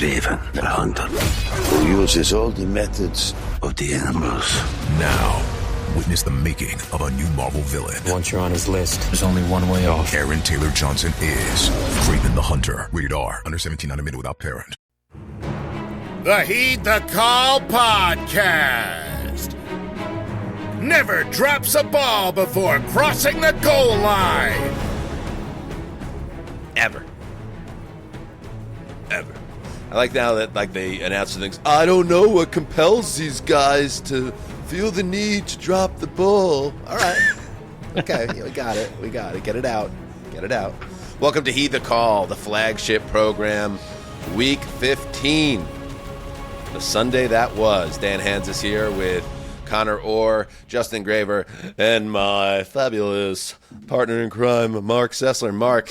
Craven the Hunter, who uses all the methods of the animals. Now, witness the making of a new Marvel villain. Once you're on his list, there's only one way off. Aaron Taylor Johnson is Craven the Hunter. Rated R. Under 17, not admitted without parent. The Heed the Call podcast. Never drops a ball before crossing the goal line. Ever. I like now that they announce things. I don't know what compels these guys to feel the need to drop the ball. All right. Okay, we got it. Get it out. Welcome to Heed the Call, the flagship program, Week 15. The Sunday that was. Dan Hanzus here with Conor Orr, Justin Graver, and my fabulous partner in crime, Marc Sessler. Marc,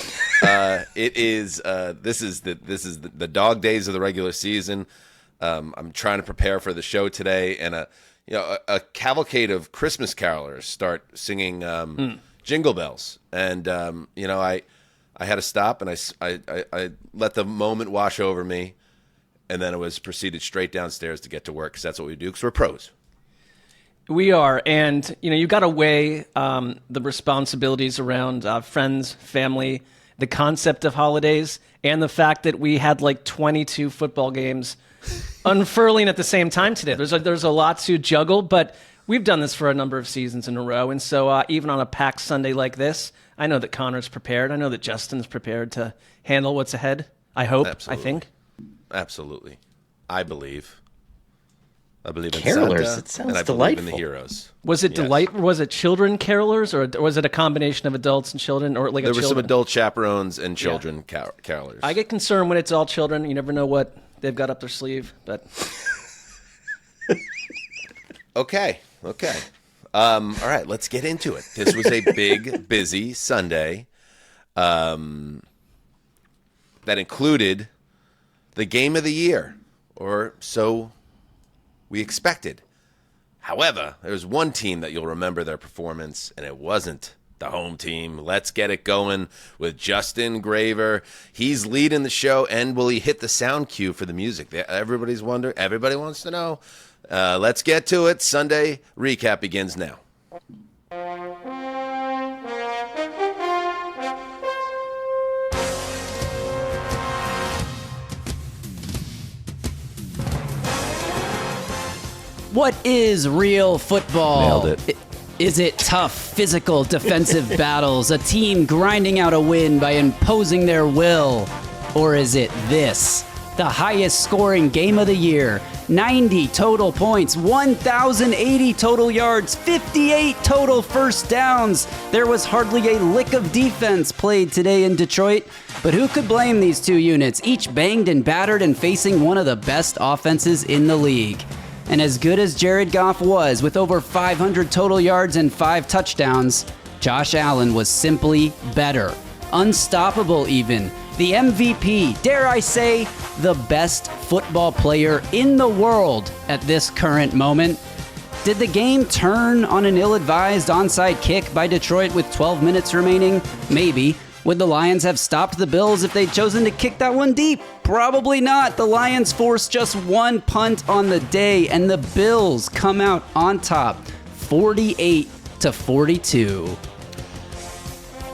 this is the dog days of the regular season. I'm trying to prepare for the show today, and a cavalcade of Christmas carolers start singing Jingle Bells, and I had to stop, and I let the moment wash over me, and then it was proceeded straight downstairs to get to work, because that's what we do, because we're pros. We are, and you've got to weigh the responsibilities around friends, family, the concept of holidays, and the fact that we had 22 football games unfurling at the same time today. There's a lot to juggle, but we've done this for a number of seasons in a row, and so even on a packed Sunday like this, I know that Connor's prepared. I know that Justin's prepared to handle what's ahead. I hope. Absolutely. I think. Absolutely. I believe in Carolers, Santa, it sounds and I delightful. believe in the heroes. Was it was it children carolers, or was it a combination of adults and children, or There were some adult chaperones and children carolers. I get concerned when it's all children. You never know what they've got up their sleeve, but Okay. All right, let's get into it. This was a big, busy Sunday that included the game of the year, or so we expected. However, there's one team that you'll remember their performance, and it wasn't the home team. Let's get it going with Justin Graver. He's leading the show, and will he hit the sound cue for the music? Everybody's wondering. Everybody wants to know. Let's get to it. Sunday recap begins now. What is real football? Nailed it. Is it tough, physical, defensive battles, a team grinding out a win by imposing their will? Or is it this? The highest scoring game of the year, 90 total points, 1,080 total yards, 58 total first downs. There was hardly a lick of defense played today in Detroit, but who could blame these two units, each banged and battered and facing one of the best offenses in the league? And as good as Jared Goff was, with over 500 total yards and 5 touchdowns, Josh Allen was simply better. Unstoppable even. The MVP, dare I say, the best football player in the world at this current moment. Did the game turn on an ill-advised onside kick by Detroit with 12 minutes remaining? Maybe. Would the Lions have stopped the Bills if they'd chosen to kick that one deep? Probably not. The Lions forced just one punt on the day, and the Bills come out on top, 48-42.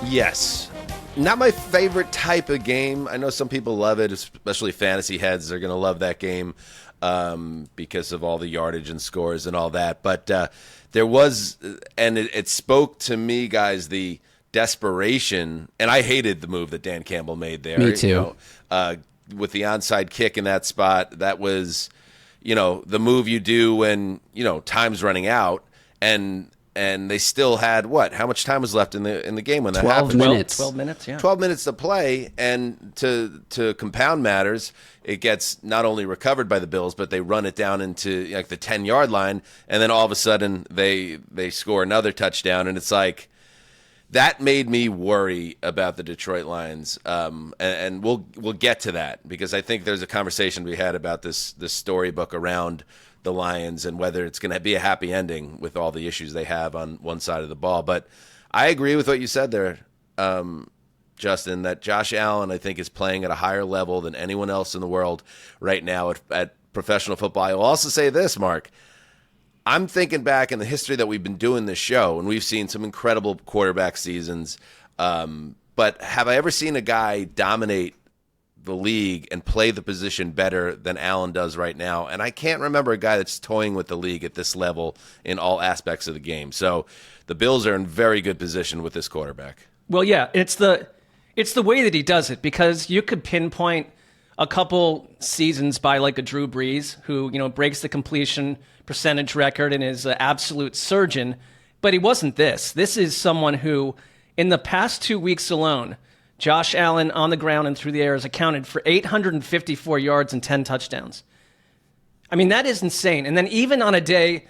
Yes. Not my favorite type of game. I know some people love it, especially fantasy heads. They're going to love that game because of all the yardage and scores and all that. But there was, and it spoke to me, guys, the desperation. And I hated the move that Dan Campbell made there. Me too. With the onside kick in that spot, that was, the move you do when, time's running out. And they still had what? How much time was left in the game when that 12 happened? minutes. 12 minutes, yeah. 12 minutes to play, and to compound matters, it gets not only recovered by the Bills, but they run it down into the 10-yard line, and then all of a sudden they score another touchdown, and it's like that made me worry about the Detroit Lions, and we'll get to that because I think there's a conversation we had about this storybook around the Lions and whether it's going to be a happy ending with all the issues they have on one side of the ball. But I agree with what you said there. Justin, that Josh Allen, I think, is playing at a higher level than anyone else in the world right now at professional football. I will also say this, Mark. I'm thinking back in the history that we've been doing this show, and we've seen some incredible quarterback seasons. But have I ever seen a guy dominate the league and play the position better than Allen does right now? And I can't remember a guy that's toying with the league at this level in all aspects of the game. So the Bills are in very good position with this quarterback. Well, yeah, it's the way that he does it, because you could pinpoint a couple seasons by like a Drew Brees, who, breaks the completion percentage record and is an absolute surgeon, but he wasn't this. This is someone who, in the past 2 weeks alone, Josh Allen on the ground and through the air has accounted for 854 yards and 10 touchdowns. I mean, that is insane. And then even on a day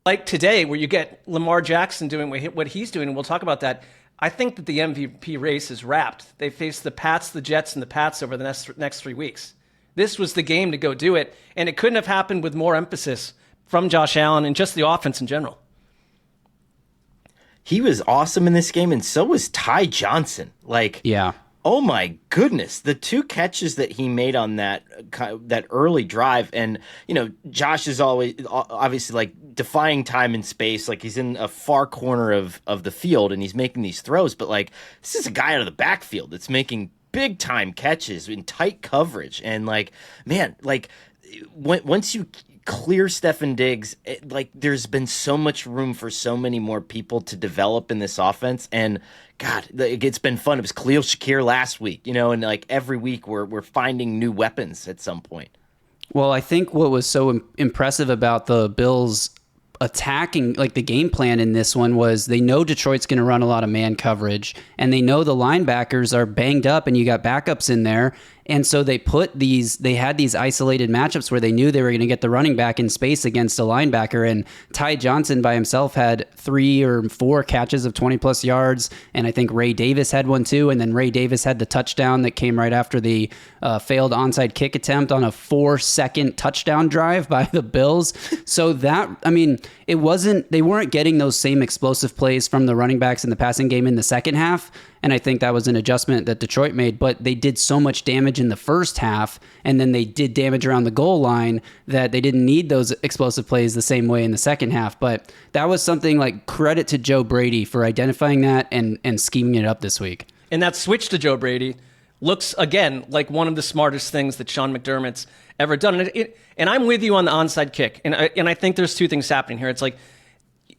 like today, where you get Lamar Jackson doing what he's doing, and we'll talk about that, I think that the MVP race is wrapped. They face the Pats, the Jets, and the Pats over the next 3 weeks. This was the game to go do it, and it couldn't have happened with more emphasis from Josh Allen and just the offense in general. He was awesome in this game, and so was Ty Johnson. Yeah. Oh my goodness, the 2 catches that he made on that early drive, and Josh is always obviously defying time and space, he's in a far corner of the field and he's making these throws, but this is a guy out of the backfield that's making big time catches in tight coverage, and once you clear Stefon Diggs, there's been so much room for so many more people to develop in this offense. And God, it's been fun. It was Khalil Shakir last week, and every week we're finding new weapons at some point. Well, I think what was so impressive about the Bills attacking, the game plan in this one, was they know Detroit's going to run a lot of man coverage, and they know the linebackers are banged up and you got backups in there. And so they had these isolated matchups where they knew they were going to get the running back in space against a linebacker. And Ty Johnson by himself had 3 or 4 catches of 20 plus yards. And I think Ray Davis had one too. And then Ray Davis had the touchdown that came right after the failed onside kick attempt on a 4-second touchdown drive by the Bills. So they weren't getting those same explosive plays from the running backs in the passing game in the second half. And I think that was an adjustment that Detroit made, but they did so much damage in the first half, and then they did damage around the goal line, that they didn't need those explosive plays the same way in the second half. But that was something credit to Joe Brady for identifying that and scheming it up this week. And that switch to Joe Brady looks, again, like one of the smartest things that Sean McDermott's ever done. And I'm with you on the onside kick. And I think there's 2 things happening here. It's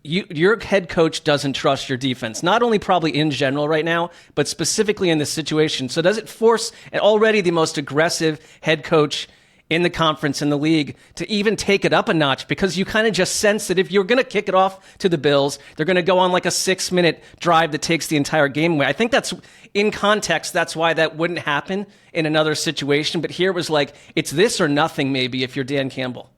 your head coach doesn't trust your defense, not only probably in general right now, but specifically in this situation. So does it force already the most aggressive head coach in the conference, in the league, to even take it up a notch? Because you kind of just sense that if you're going to kick it off to the Bills, they're going to go on a 6-minute drive that takes the entire game away. I think that's, in context, that's why that wouldn't happen in another situation. But here it was it's this or nothing maybe if you're Dan Campbell.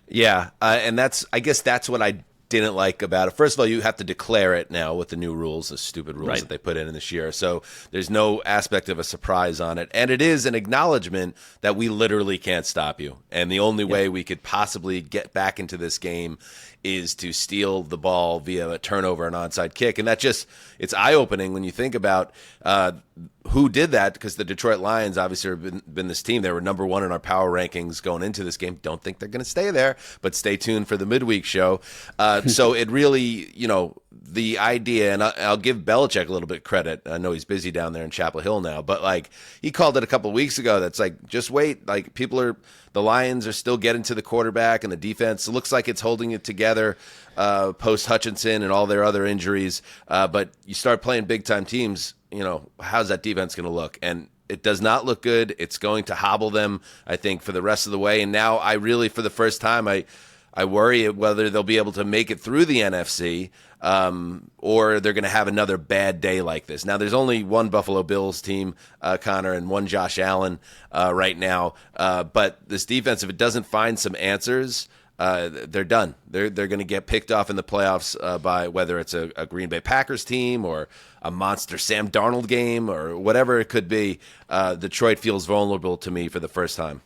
Yeah, and I guess that's what I didn't like about it. First of all, you have to declare it now with the new rules, the stupid rules that they put in this year. So there's no aspect of a surprise on it. And it is an acknowledgement that we literally can't stop you. And the only way we could possibly get back into this game is to steal the ball via a turnover and onside kick. And it's eye-opening when you think about who did that, because the Detroit Lions obviously have been this team. They were number 1 in our power rankings going into this game. Don't think they're going to stay there, but stay tuned for the midweek show. So it really, the idea, and I'll give Belichick a little bit credit. I know he's busy down there in Chapel Hill now, but he called it a couple of weeks ago. That's just wait. The Lions are still getting to the quarterback, and the defense looks like it's holding it together post Hutchinson and all their other injuries. But you start playing big time teams, how's that defense going to look? And it does not look good. It's going to hobble them, I think, for the rest of the way. And now I really, for the first time, I worry whether they'll be able to make it through the NFC, or they're going to have another bad day like this. Now, there's only one Buffalo Bills team, Connor, and one Josh Allen right now. But this defense, if it doesn't find some answers, they're done. They're going to get picked off in the playoffs by whether it's a Green Bay Packers team or a monster Sam Darnold game or whatever it could be. Detroit feels vulnerable to me for the first time.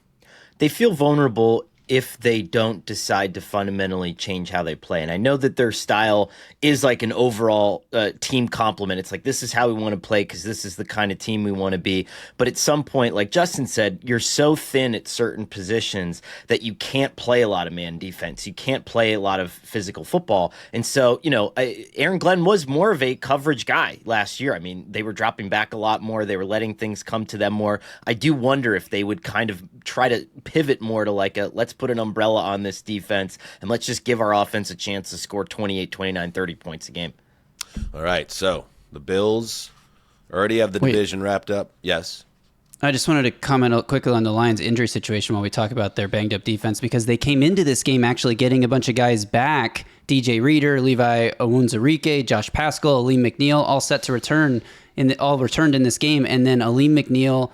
They feel vulnerable if they don't decide to fundamentally change how they play. And I know that their style is like an overall team complement. It's like, this is how we want to play because this is the kind of team we want to be. But at some point, like Justin said, you're so thin at certain positions that you can't play a lot of man defense. You can't play a lot of physical football. And so, Aaron Glenn was more of a coverage guy last year. I mean, they were dropping back a lot more. They were letting things come to them more. I do wonder if they would kind of try to pivot more to like let's put an umbrella on this defense and let's just give our offense a chance to score 28, 29, 30 points a game. All right, so the Bills already have the division wrapped up. Yes. I just wanted to comment quickly on the Lions' injury situation while we talk about their banged-up defense, because they came into this game actually getting a bunch of guys back. DJ Reader, Levi Onwuzurike, Josh Paschal, Aleem McNeil, all set to return, all returned in this game. And then Aleem McNeil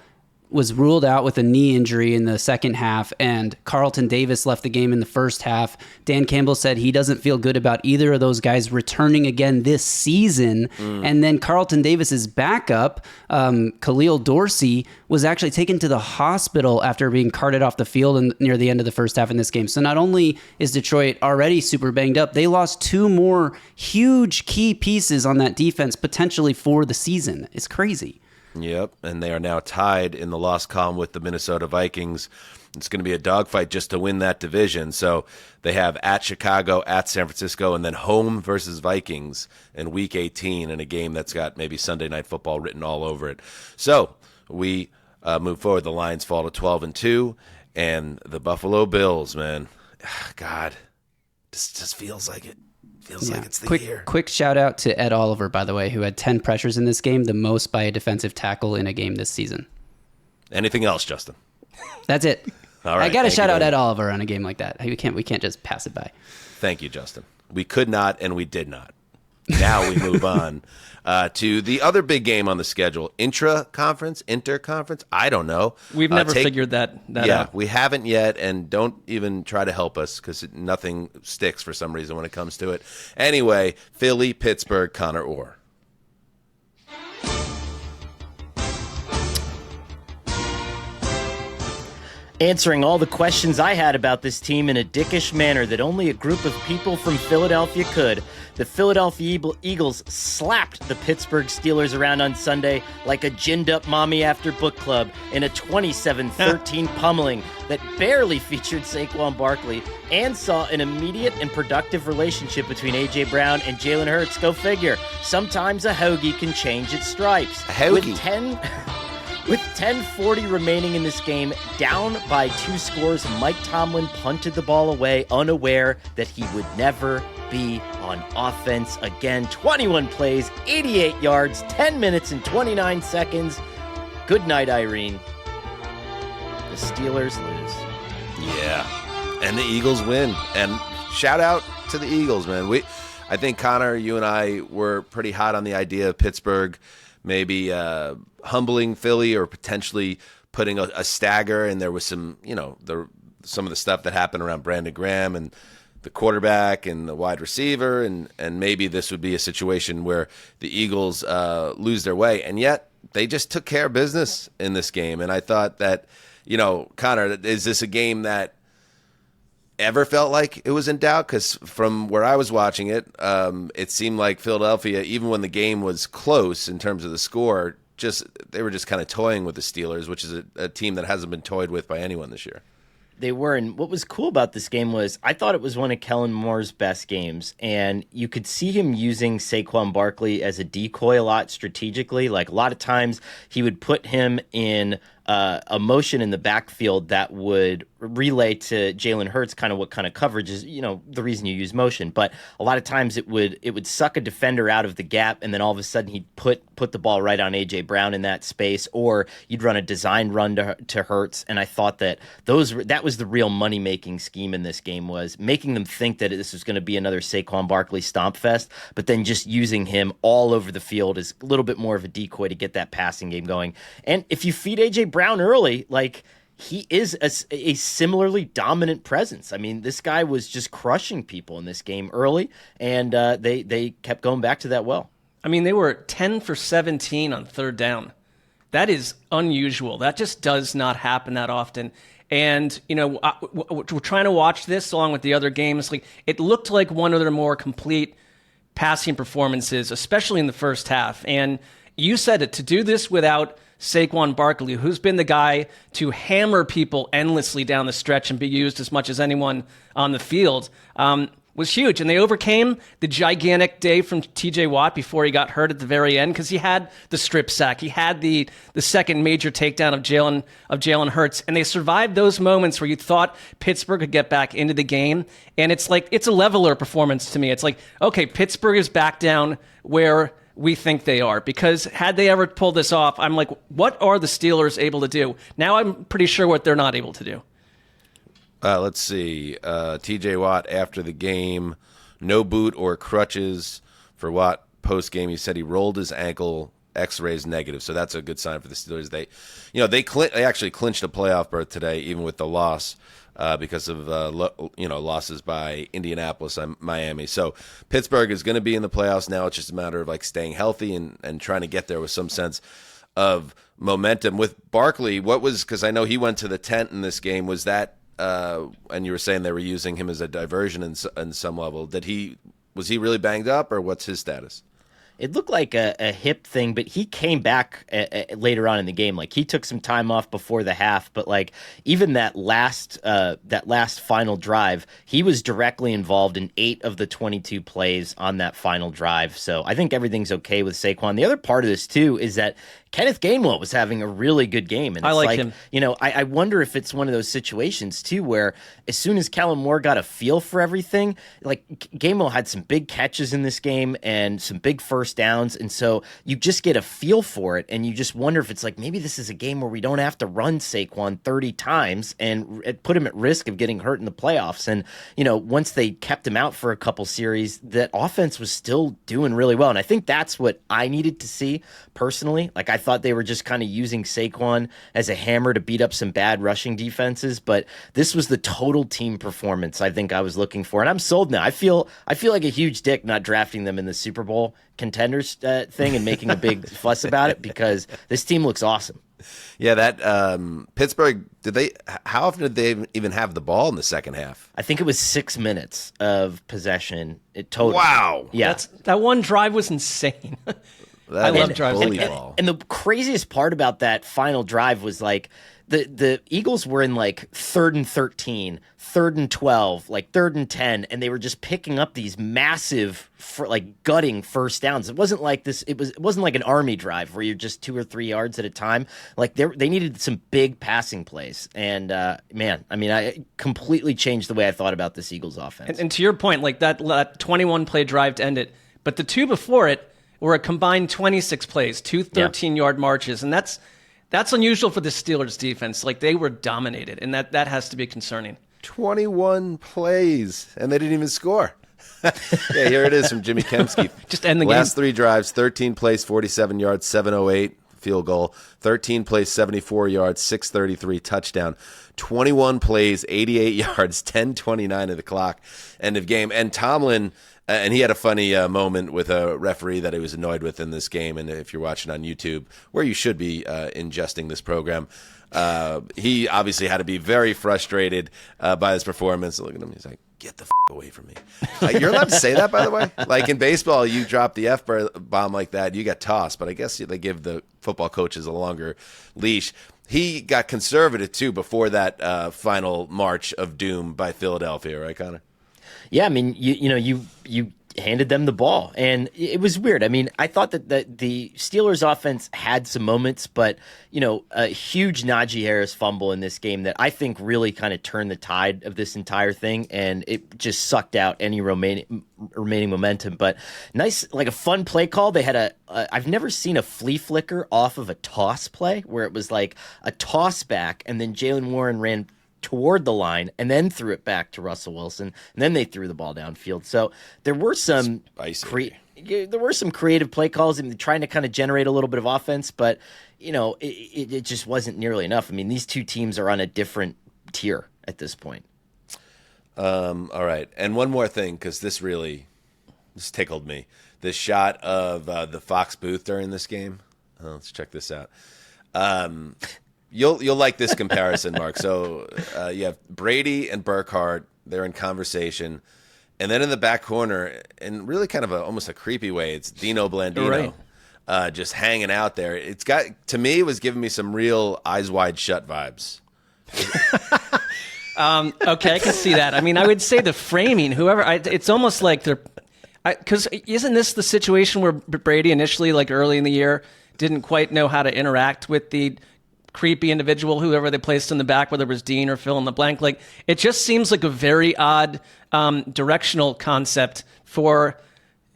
was ruled out with a knee injury in the second half, and Carlton Davis left the game in the first half. Dan Campbell said he doesn't feel good about either of those guys returning again this season. And then Carlton Davis's backup, Khalil Dorsey, was actually taken to the hospital after being carted off the field near the end of the first half in this game. So not only is Detroit already super banged up, they lost two more huge key pieces on that defense potentially for the season. It's crazy. Yep, and they are now tied in the loss column with the Minnesota Vikings. It's going to be a dogfight just to win that division. So they have at Chicago, at San Francisco, and then home versus Vikings in Week 18 in a game that's got maybe Sunday Night Football written all over it. So we move forward. The Lions fall to 12-2, and the Buffalo Bills, man, God, this just feels like it. Feels like it's the year. Quick shout out to Ed Oliver, by the way, who had 10 pressures in this game, the most by a defensive tackle in a game this season. Anything else, Justin? That's it. All right. I got to shout out Ed Oliver on a game like that. We can't just pass it by. Thank you, Justin. We could not, and we did not. Now we move on to the other big game on the schedule, inter-conference. I don't know. We've never figured that out. Yeah, we haven't yet, and don't even try to help us because nothing sticks for some reason when it comes to it. Anyway, Philly, Pittsburgh, Conor Orr. Answering all the questions I had about this team in a dickish manner that only a group of people from Philadelphia could, the Philadelphia Eagles slapped the Pittsburgh Steelers around on Sunday like a ginned-up mommy after book club in a 27-13 pummeling that barely featured Saquon Barkley and saw an immediate and productive relationship between A.J. Brown and Jalen Hurts. Go figure. Sometimes a hoagie can change its stripes. A hoagie. With 10:40 remaining in this game, down by 2 scores, Mike Tomlin punted the ball away, unaware that he would never be on offense again. 21 plays, 88 yards, 10 minutes and 29 seconds. Good night, Irene. The Steelers lose. Yeah, and the Eagles win. And shout out to the Eagles, man. I think, Connor, you and I were pretty hot on the idea of Pittsburgh maybe humbling Philly or potentially putting a stagger. And there was some, some of the stuff that happened around Brandon Graham and the quarterback and the wide receiver. And maybe this would be a situation where the Eagles lose their way. And yet they just took care of business in this game. And I thought that, Connor, is this a game that ever felt like it was in doubt? Because from where I was watching it, it seemed like Philadelphia, even when the game was close in terms of the score, they were just kind of toying with the Steelers, which is a team that hasn't been toyed with by anyone this year. They were, and what was cool about this game was I thought it was one of Kellen Moore's best games, and you could see him using Saquon Barkley as a decoy a lot strategically. Like a lot of times he would put him in a motion in the backfield that would relay to Jalen Hurts kind of what kind of coverage is, the reason you use motion. But a lot of times it would suck a defender out of the gap, and then all of a sudden he'd put the ball right on A.J. Brown in that space, or you'd run a design run to Hurts. And I thought that that was the real money-making scheme in this game, was making them think that this was going to be another Saquon Barkley stomp fest, but then just using him all over the field as a little bit more of a decoy to get that passing game going. And if you feed A.J. Brown early, like, he is a similarly dominant presence. I mean, this guy was just crushing people in this game early, and they kept going back to that well. I mean, they were 10 for 17 on third down. That is unusual. That just does not happen that often. And, we're trying to watch this along with the other games. Like, it looked like one of their more complete passing performances, especially in the first half. And you said it, to do this without Saquon Barkley, who's been the guy to hammer people endlessly down the stretch and be used as much as anyone on the field, was huge. And they overcame the gigantic day from TJ Watt before he got hurt at the very end, because he had the strip sack. He had the second major takedown of Jalen Hurts. And they survived those moments where you thought Pittsburgh could get back into the game. And it's like, it's a leveler performance to me. It's like, okay, Pittsburgh is back down where we think they are, because had they ever pulled this off, I'm like, what are the Steelers able to do? Now I'm pretty sure what they're not able to do. Let's see. TJ Watt after the game, no boot or crutches for Watt post game. He said he rolled his ankle, X-rays negative, so that's a good sign for the Steelers. They actually clinched a playoff berth today, even with the loss, because of losses by Indianapolis and Miami. So Pittsburgh is going to be in the playoffs now. It's just a matter of staying healthy and trying to get there with some sense of momentum. With Barkley, because I know he went to the tent in this game, was that? And you were saying they were using him as a diversion in some level. Was he really banged up, or what's his status? It looked like a hip thing, but he came back later on in the game. Like, he took some time off before the half, but even that last final drive, he was directly involved in 8 of the 22 plays on that final drive. So I think everything's okay with Saquon. The other part of this too is that Kenneth Gainwell was having a really good game. And I like him. I wonder if it's one of those situations too where as soon as Kellen Moore got a feel for everything, Gainwell had some big catches in this game and some big first downs. And so you just get a feel for it, and you just wonder if it's maybe this is a game where we don't have to run Saquon 30 times and put him at risk of getting hurt in the playoffs. And, once they kept him out for a couple series, that offense was still doing really well. And I think that's what I needed to see personally. I thought they were just kind of using Saquon as a hammer to beat up some bad rushing defenses, but this was the total team performance I think I was looking for, and I'm sold now. I feel like a huge dick not drafting them in the Super Bowl contenders thing and making a big fuss about it, because this team looks awesome. Yeah, that Pittsburgh, how often did they even have the ball in the second half? I think it was 6 minutes of possession. Total. Wow. Yeah. That one drive was insane. I love drives like that. And the craziest part about that final drive was the Eagles were in 3rd and 13, 3rd and 12, 3rd and 10, and they were just picking up these massive, gutting first downs. It wasn't like this. It wasn't like an Army drive where you're just 2 or 3 yards at a time. They needed some big passing plays, and I completely changed the way I thought about this Eagles offense. And to your point, that 21 play drive to end it, but the two before it were a combined 26 plays, 2 13-yard marches, and that's unusual for the Steelers defense. They were dominated, and that has to be concerning. 21 plays, and they didn't even score. Yeah, here it is from Jimmy Kempski. Just end the game. Last 3 drives, 13 plays, 47 yards, 708 field goal. 13 plays, 74 yards, 633 touchdown. 21 plays, 88 yards, 10:29 of the clock, end of game. And Tomlin, and he had a funny moment with a referee that he was annoyed with in this game. And if you're watching on YouTube, where you should be ingesting this program, he obviously had to be very frustrated by his performance. Look at him. He's like, get the away from me. You're allowed to say that, by the way? In baseball, you drop the F-bomb like that, you get tossed. But I guess they give the football coaches a longer leash. He got conservative, too, before that final march of doom by Philadelphia, right, Connor? Yeah, you handed them the ball, and it was weird. I thought that the Steelers offense had some moments, but a huge Najee Harris fumble in this game that I think really kind of turned the tide of this entire thing, and it just sucked out any remaining momentum. But nice, a fun play call. They had I've never seen a flea flicker off of a toss play where it was a toss back, and then Jalen Warren ran toward the line and then threw it back to Russell Wilson, and then they threw the ball downfield. So there were some creative play calls and trying to kind of generate a little bit of offense, but it just wasn't nearly enough. These two teams are on a different tier at this point. All right, and one more thing, because this tickled me. This shot of the Fox booth during this game. Let's check this out. You'll like this comparison, Mark. So you have Brady and Burkhardt. They're in conversation. And then in the back corner, in really kind of almost a creepy way, it's Dino Blandino just hanging out there. It's got, to me, it was giving me some real Eyes Wide Shut vibes. Okay, I can see that. I mean, I would say the framing, it's almost like they're, because isn't this the situation where Brady initially, like early in the year, didn't quite know how to interact with the creepy individual, whoever they placed in the back, whether it was Dean or fill in the blank? Like, it just seems like a very odd directional concept for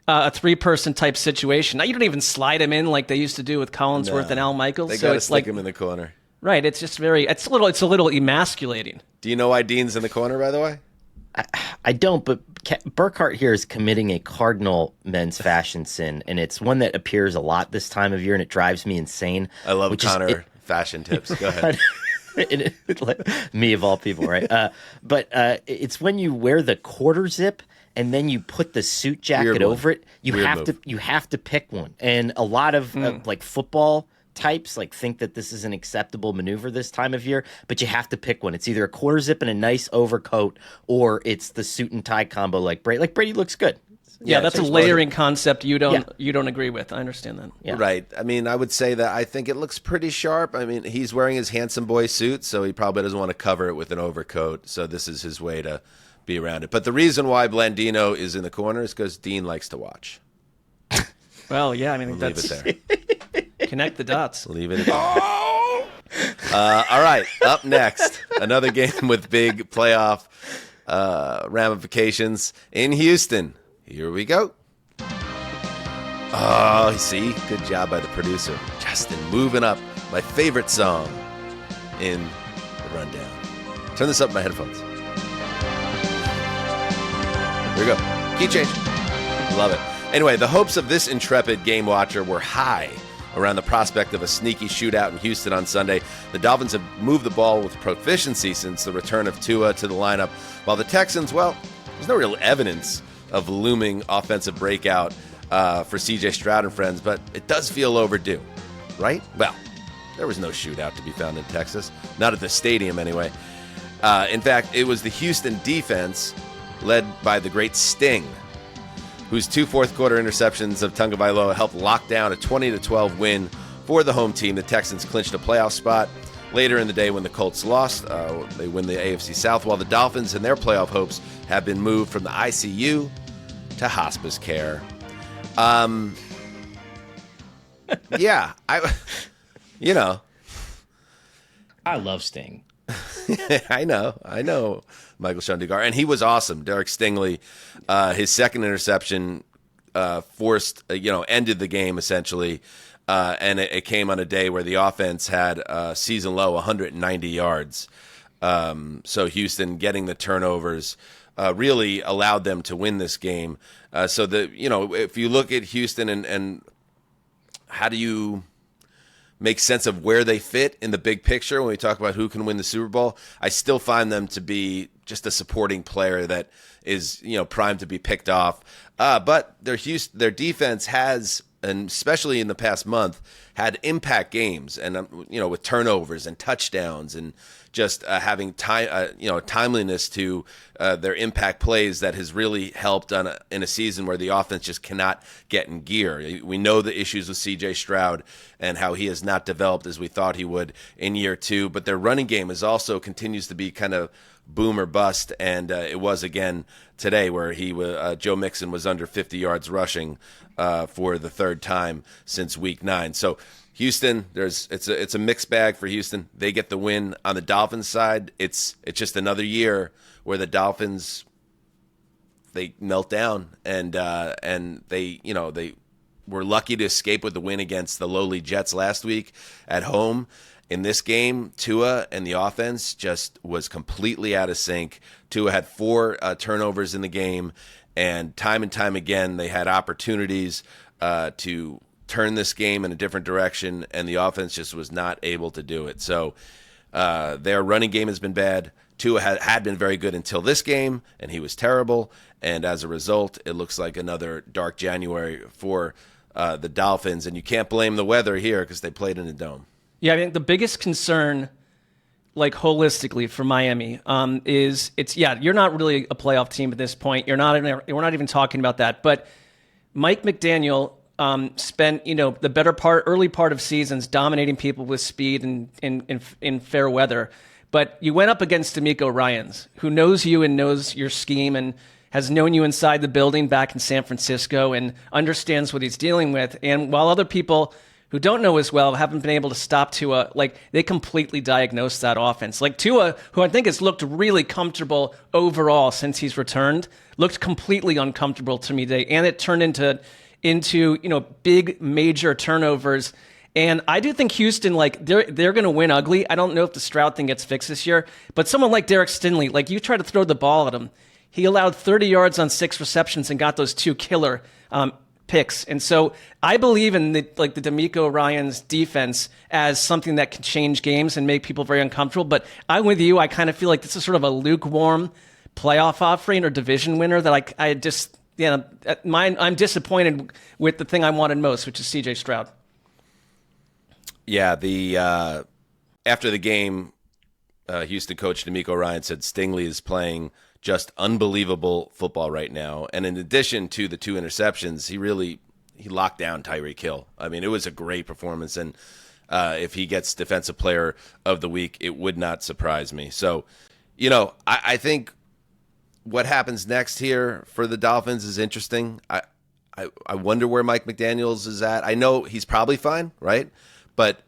a three-person type situation. Now, you don't even slide him in like they used to do with Collinsworth and Al Michaels. They got to stick him in the corner. Right. It's just it's a little emasculating. Do you know why Dean's in the corner, by the way? I don't, but Burkhardt here is committing a cardinal men's fashion sin, and it's one that appears a lot this time of year, and it drives me insane. I love Connor fashion tips. Go ahead. Me of all people, right? But it's when you wear the quarter zip and then you put the suit jacket over it. You have to pick one, and a lot of like football types like think that this is an acceptable maneuver this time of year, but you have to pick one. It's either a quarter zip and a nice overcoat, or it's the suit and tie combo. Like Brady looks good. Yeah, that's a layering concept you don't agree with. I understand that. Yeah. Right. I mean, I would say that I think it looks pretty sharp. I mean, he's wearing his handsome boy suit, so he probably doesn't want to cover it with an overcoat. So this is his way to be around it. But the reason why Blandino is in the corner is because Dean likes to watch. Well, yeah, I mean, that's leave it there. Connect the dots. Leave it. All right. Up next, another game with big playoff ramifications in Houston. Here we go. Oh, see? Good job by the producer. Justin, moving up. My favorite song in the rundown. Turn this up in my headphones. Here we go. Key change. Love it. Anyway, the hopes of this intrepid game watcher were high around the prospect of a sneaky shootout in Houston on Sunday. The Dolphins have moved the ball with proficiency since the return of Tua to the lineup, while the Texans, well, there's no real evidence of looming offensive breakout for C.J. Stroud and friends, but it does feel overdue, right? Well, there was no shootout to be found in Texas, not at the stadium anyway. In fact, it was the Houston defense, led by the great Sting, whose 2 fourth-quarter interceptions of Tagovailoa helped lock down a 20-12 win for the home team. The Texans clinched a playoff spot. Later in the day, when the Colts lost, they win the AFC South, while the Dolphins and their playoff hopes have been moved from the ICU to hospice care. Yeah, I love Sting. I know, Michael Shundigar, and he was awesome. Derek Stingley, his second interception ended the game essentially, and it came on a day where the offense had season low 190 yards. So Houston getting the turnovers really allowed them to win this game. So if you look at Houston and how do you make sense of where they fit in the big picture when we talk about who can win the Super Bowl, I still find them to be just a supporting player that is, primed to be picked off. But their defense has, and especially in the past month, had impact games, and with turnovers and touchdowns and just having timeliness to their impact plays that has really helped in a season where the offense just cannot get in gear. We know the issues with C.J. Stroud and how he has not developed as we thought he would in year 2, but their running game continues to be kind of boom or bust, and it was again today where Joe Mixon was under 50 yards rushing for the third time since week 9. So Houston, it's a mixed bag for Houston. They get the win. On the Dolphins side, it's just another year where the Dolphins, they melt down, and they were lucky to escape with the win against the lowly Jets last week at home. In this game, Tua and the offense just was completely out of sync. Tua had 4 turnovers in the game, and time again they had opportunities to turn this game in a different direction, and the offense just was not able to do it. So their running game has been bad. Tua had been very good until this game, and he was terrible. And as a result, it looks like another dark January for the Dolphins. And you can't blame the weather here because they played in a dome. Yeah, I think the biggest concern, like holistically for Miami, is you're not really a playoff team at this point. We're not even talking about that. But Mike McDaniel spent the early part of seasons dominating people with speed and in fair weather. But you went up against D'Amico Ryans, who knows you and knows your scheme and has known you inside the building back in San Francisco and understands what he's dealing with. And while other people who don't know as well haven't been able to stop Tua, they completely diagnosed that offense. Like Tua, who I think has looked really comfortable overall since he's returned, looked completely uncomfortable to me today. And it turned into big major turnovers. And I do think Houston, they're going to win ugly. I don't know if the Stroud thing gets fixed this year, but someone like Derek Stingley, you try to throw the ball at him, he allowed 30 yards on 6 receptions and got those 2 killer picks. And so I believe in the D'Amico Ryans defense as something that can change games and make people very uncomfortable. But I'm with you. I kind of feel like this is sort of a lukewarm playoff offering or division winner that I'm disappointed with the thing I wanted most, which is CJ Stroud. Yeah, after the game, Houston coach D'Amico Ryans said Stingley is playing just unbelievable football right now. And in addition to the 2 interceptions, he locked down Tyreek Hill. I mean, it was a great performance. And if he gets Defensive Player of the Week, it would not surprise me. So, I think what happens next here for the Dolphins is interesting. I wonder where Mike McDaniels is at. I know he's probably fine, right? But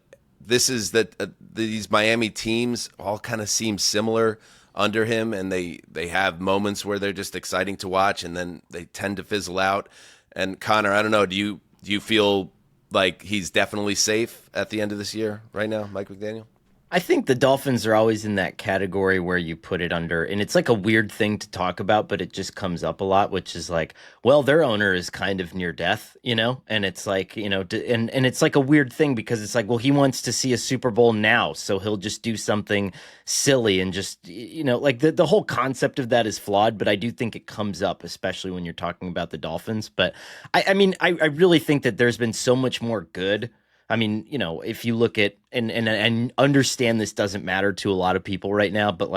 this is these Miami teams all kind of seem similar under him, and they have moments where they're just exciting to watch, and then they tend to fizzle out. And Connor, I don't know, do you feel like he's definitely safe at the end of this year right now, Mike McDaniel? I think the Dolphins are always in that category where you put it under, and it's like a weird thing to talk about, but it just comes up a lot, which is their owner is kind of near death, and it's and it's like a weird thing because it's he wants to see a Super Bowl now, so he'll just do something silly and just, the whole concept of that is flawed, but I do think it comes up, especially when you're talking about the Dolphins. But I really think that there's been so much more good. I mean, if you look at and understand this doesn't matter to a lot of people right now, but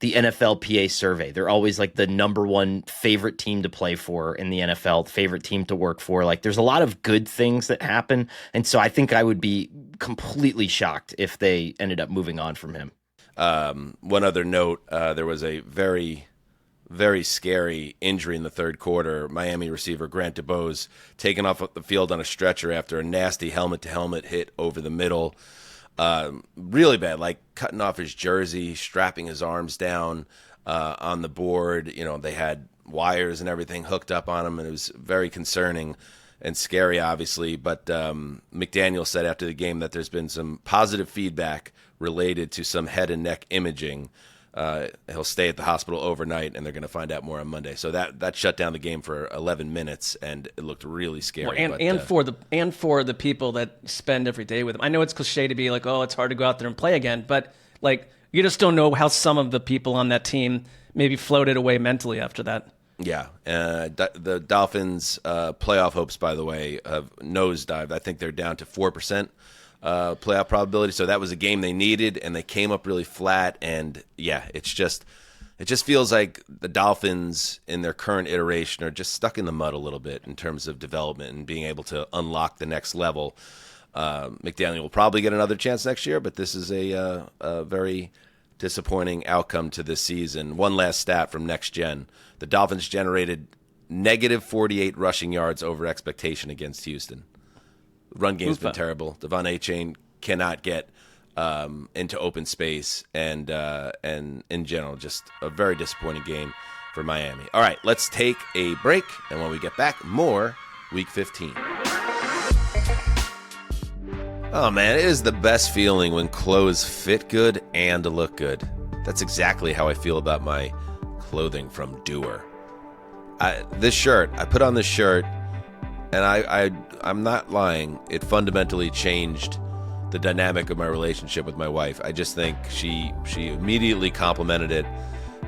the NFLPA survey, they're always the number one favorite team to play for in the NFL, favorite team to work for. There's a lot of good things that happen. And so I think I would be completely shocked if they ended up moving on from him. One other note, there was a very, very scary injury in the third quarter. Miami receiver Grant DeBose taken off the field on a stretcher after a nasty helmet-to-helmet hit over the middle. Really bad, cutting off his jersey, strapping his arms down on the board. They had wires and everything hooked up on him, and it was very concerning and scary, obviously. But McDaniel said after the game that there's been some positive feedback related to some head and neck imaging. He'll stay at the hospital overnight, and they're going to find out more on Monday. So that shut down the game for 11 minutes, and it looked really scary. For the people that spend every day with him. I know it's cliche to be it's hard to go out there and play again, but you just don't know how some of the people on that team maybe floated away mentally after that. Yeah, the Dolphins' playoff hopes, by the way, have nosedived. I think they're down to 4%. Playoff probability. So that was a game they needed, and they came up really flat. And yeah, it just feels like the Dolphins in their current iteration are just stuck in the mud a little bit in terms of development and being able to unlock the next level. McDaniel will probably get another chance next year, but this is a very disappointing outcome to this season. One last stat from Next Gen. The Dolphins generated negative 48 rushing yards over expectation against Houston. Run game's been terrible. Devon Achane cannot get into open space, and in general, just a very disappointing game for Miami. All right, let's take a break, and when we get back, more Week 15. Oh, man, it is the best feeling when clothes fit good and look good. That's exactly how I feel about my clothing from Doer. I put on this shirt, and I'm not lying. It fundamentally changed the dynamic of my relationship with my wife. I just think she immediately complimented it,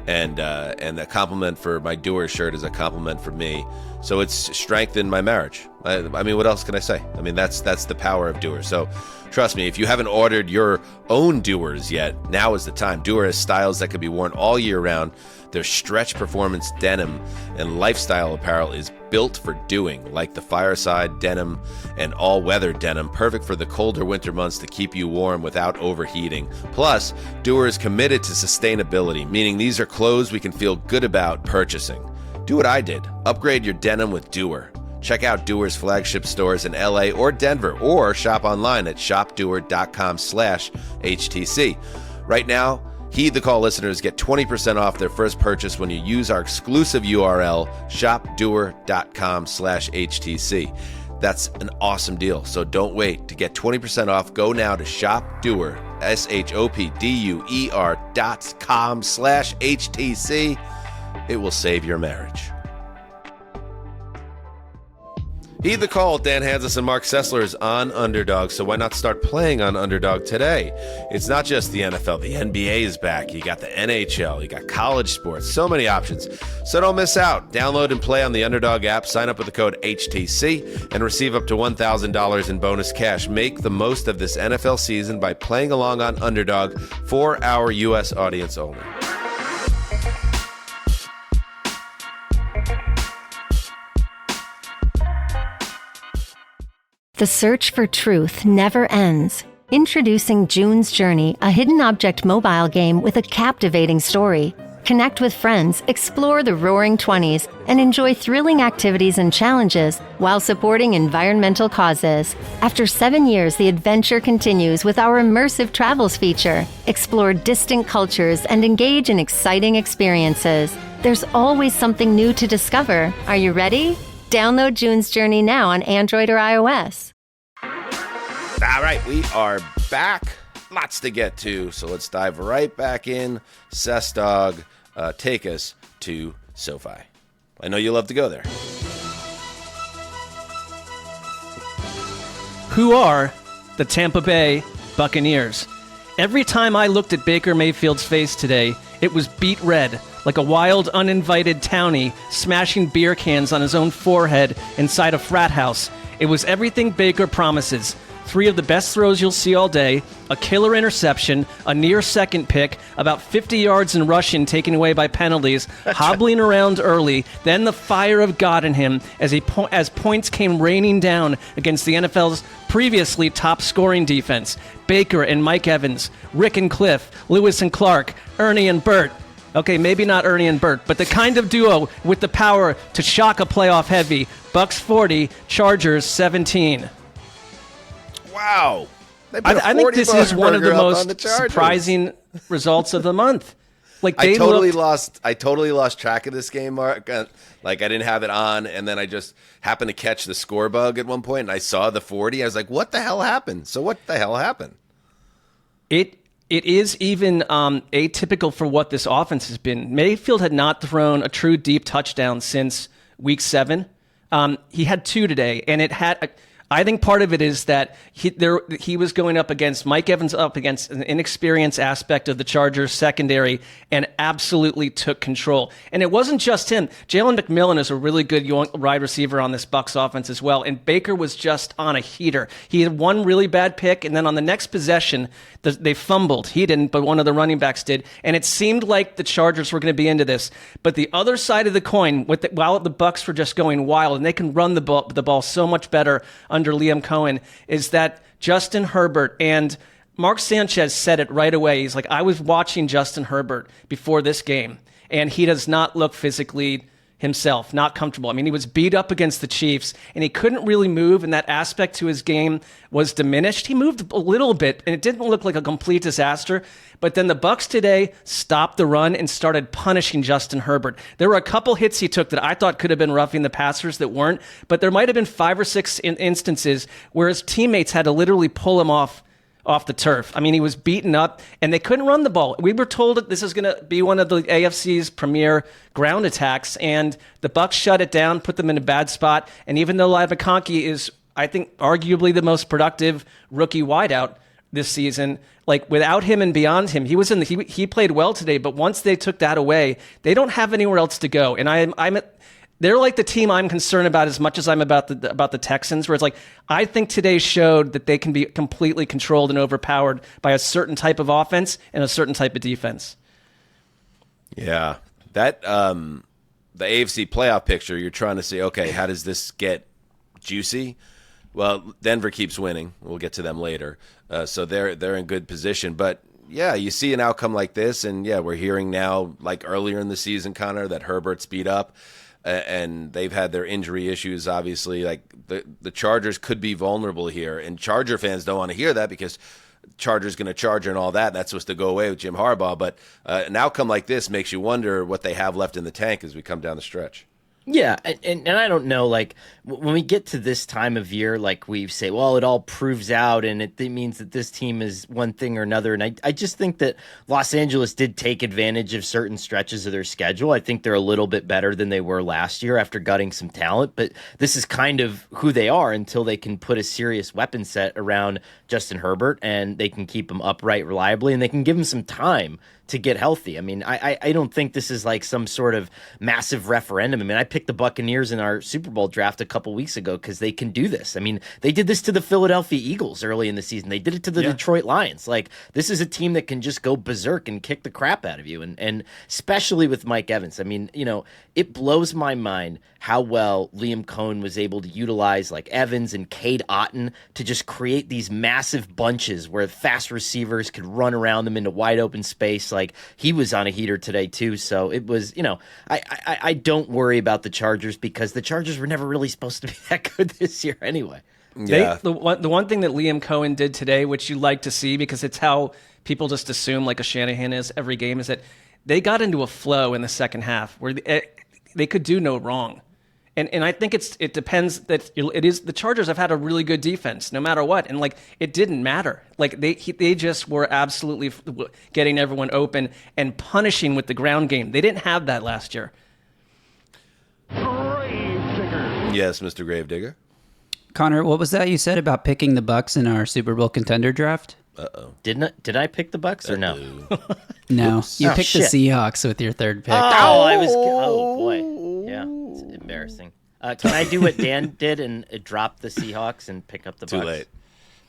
and the compliment for my Doer shirt is a compliment for me. So it's strengthened my marriage. I mean, what else can I say? I mean, that's the power of Doer. So trust me, if you haven't ordered your own Doers yet, now is the time. Doer has styles that can be worn all year round. Their stretch performance denim and lifestyle apparel is built for doing, like the fireside denim and all-weather denim, perfect for the colder winter months to keep you warm without overheating. Plus, Doer is committed to sustainability, meaning these are clothes we can feel good about purchasing. Do what I did. Upgrade your denim with Doer. Check out Doer's flagship stores in LA or Denver, or shop online at shopdoer.com/HTC. Right now, Heed the Call listeners get 20% off their first purchase when you use our exclusive URL, shopdoer.com/HTC. That's an awesome deal, so don't wait. To get 20% off, go now to shopdoer, shopdoer.com/HTC. It will save your marriage. Heed the Call. Dan Hanzus and Marc Sessler is on Underdog, so why not start playing on Underdog today? It's not just the NFL. The NBA is back. You got the NHL. You got college sports. So many options. So don't miss out. Download and play on the Underdog app. Sign up with the code HTC and receive up to $1,000 in bonus cash. Make the most of this NFL season by playing along on Underdog for our U.S. audience only. The search for truth never ends. Introducing June's Journey, a hidden object mobile game with a captivating story. Connect with friends, explore the Roaring '20s, and enjoy thrilling activities and challenges while supporting environmental causes. After 7 years, the adventure continues with our immersive travels feature. Explore distant cultures and engage in exciting experiences. There's always something new to discover. Are you ready? Download June's Journey now on Android or iOS. All right, we are back. Lots to get to, so let's dive right back in. Sess Dog, take us to SoFi. I know you love to go there. Who are the Tampa Bay Buccaneers? Every time I looked at Baker Mayfield's face today, it was beet red, like a wild, uninvited townie smashing beer cans on his own forehead inside a frat house. It was everything Baker promises. 3 of the best throws you'll see all day, a killer interception, a near second pick, about 50 yards in rushing taken away by penalties, hobbling around early, then the fire of God in him as points came raining down against the NFL's previously top-scoring defense. Baker and Mike Evans, Rick and Cliff, Lewis and Clark, Ernie and Bert. Okay, maybe not Ernie and Bert, but the kind of duo with the power to shock a playoff heavy. Bucks 40, Chargers 17. Wow. I think this is one of the most surprising results of the month. Like I totally lost track of this game, Mark. Like I didn't have it on, and then I just happened to catch the score bug at one point, and I saw the 40. I was like, "What the hell happened?" So what the hell happened? It is even atypical for what this offense has been. Mayfield had not thrown a true deep touchdown since week 7. He had 2 today, and it had. I think part of it is that he was going up against Mike Evans, up against an inexperienced aspect of the Chargers secondary, and absolutely took control. And it wasn't just him. Jalen McMillan is a really good wide receiver on this Bucs offense as well, and Baker was just on a heater. He had one really bad pick, and then on the next possession, they fumbled. He didn't, but one of the running backs did, and it seemed like the Chargers were going to be into this. But the other side of the coin, while the Bucs were just going wild, and they can run the ball so much better under Liam Cohen, is that Justin Herbert, and Mark Sanchez said it right away. He's like, I was watching Justin Herbert before this game, and he does not look physically himself, not comfortable. I mean, he was beat up against the Chiefs, and he couldn't really move, and that aspect to his game was diminished. He moved a little bit, and it didn't look like a complete disaster, but then the Bucs today stopped the run and started punishing Justin Herbert. There were a couple hits he took that I thought could have been roughing the passers that weren't, but there might have been 5 or 6 instances where his teammates had to literally pull him off the turf. I mean, he was beaten up, and they couldn't run the ball. We were told that this is going to be one of the AFC's premier ground attacks, and the Bucs shut it down, put them in a bad spot, and even though Ladd McConkey is, I think, arguably the most productive rookie wideout this season, like without him and beyond him, he played well today, but once they took that away, they don't have anywhere else to go. And they're like the team I'm concerned about as much as I'm about the Texans, where it's like, I think today showed that they can be completely controlled and overpowered by a certain type of offense and a certain type of defense. Yeah. That the AFC playoff picture, you're trying to say, okay, how does this get juicy? Well, Denver keeps winning. We'll get to them later. So they're in good position. But, yeah, you see an outcome like this, and, yeah, we're hearing now, like earlier in the season, Connor, that Herbert's beat up. And they've had their injury issues, obviously. Like the Chargers could be vulnerable here, and Charger fans don't want to hear that because Chargers going to Charger and all that. And that's supposed to go away with Jim Harbaugh. But an outcome like this makes you wonder what they have left in the tank as we come down the stretch. Yeah, and I don't know, like, when we get to this time of year, like, we say, well, it all proves out, and it means that this team is one thing or another, and I just think that Los Angeles did take advantage of certain stretches of their schedule. I think they're a little bit better than they were last year after gutting some talent, but this is kind of who they are until they can put a serious weapon set around Justin Herbert, and they can keep him upright reliably, and they can give him some time to get healthy. I mean, I don't think this is like some sort of massive referendum. I mean, I picked the Buccaneers in our Super Bowl draft a couple weeks ago because they can do this. I mean, they did this to the Philadelphia Eagles early in the season. They did it to the Detroit Lions. Like, this is a team that can just go berserk and kick the crap out of you. And especially with Mike Evans. I mean, you know, it blows my mind how well Liam Cohen was able to utilize like Evans and Cade Otton to just create these massive bunches where fast receivers could run around them into wide open space. Like, he was on a heater today too. So it was, you know, I don't worry about the Chargers because the Chargers were never really supposed to be that good this year anyway. Yeah. The one thing that Liam Cohen did today, which you like to see because it's how people just assume like a Shanahan is every game, is that they got into a flow in the second half where they could do no wrong. And I think it depends that it is the Chargers have had a really good defense no matter what, and like it didn't matter. Like they just were absolutely getting everyone open and punishing with the ground game. They didn't have that last year. Gravedigger. Yes, Mr. Gravedigger. Connor, what was that you said about picking the Bucs in our Super Bowl contender draft? Uh-oh. Did I pick the Bucs or no? No, you picked shit. the Seahawks with your third pick. Oh, boy. Yeah, it's embarrassing. Can I do what Dan did and drop the Seahawks and pick up the Bucs? Too late.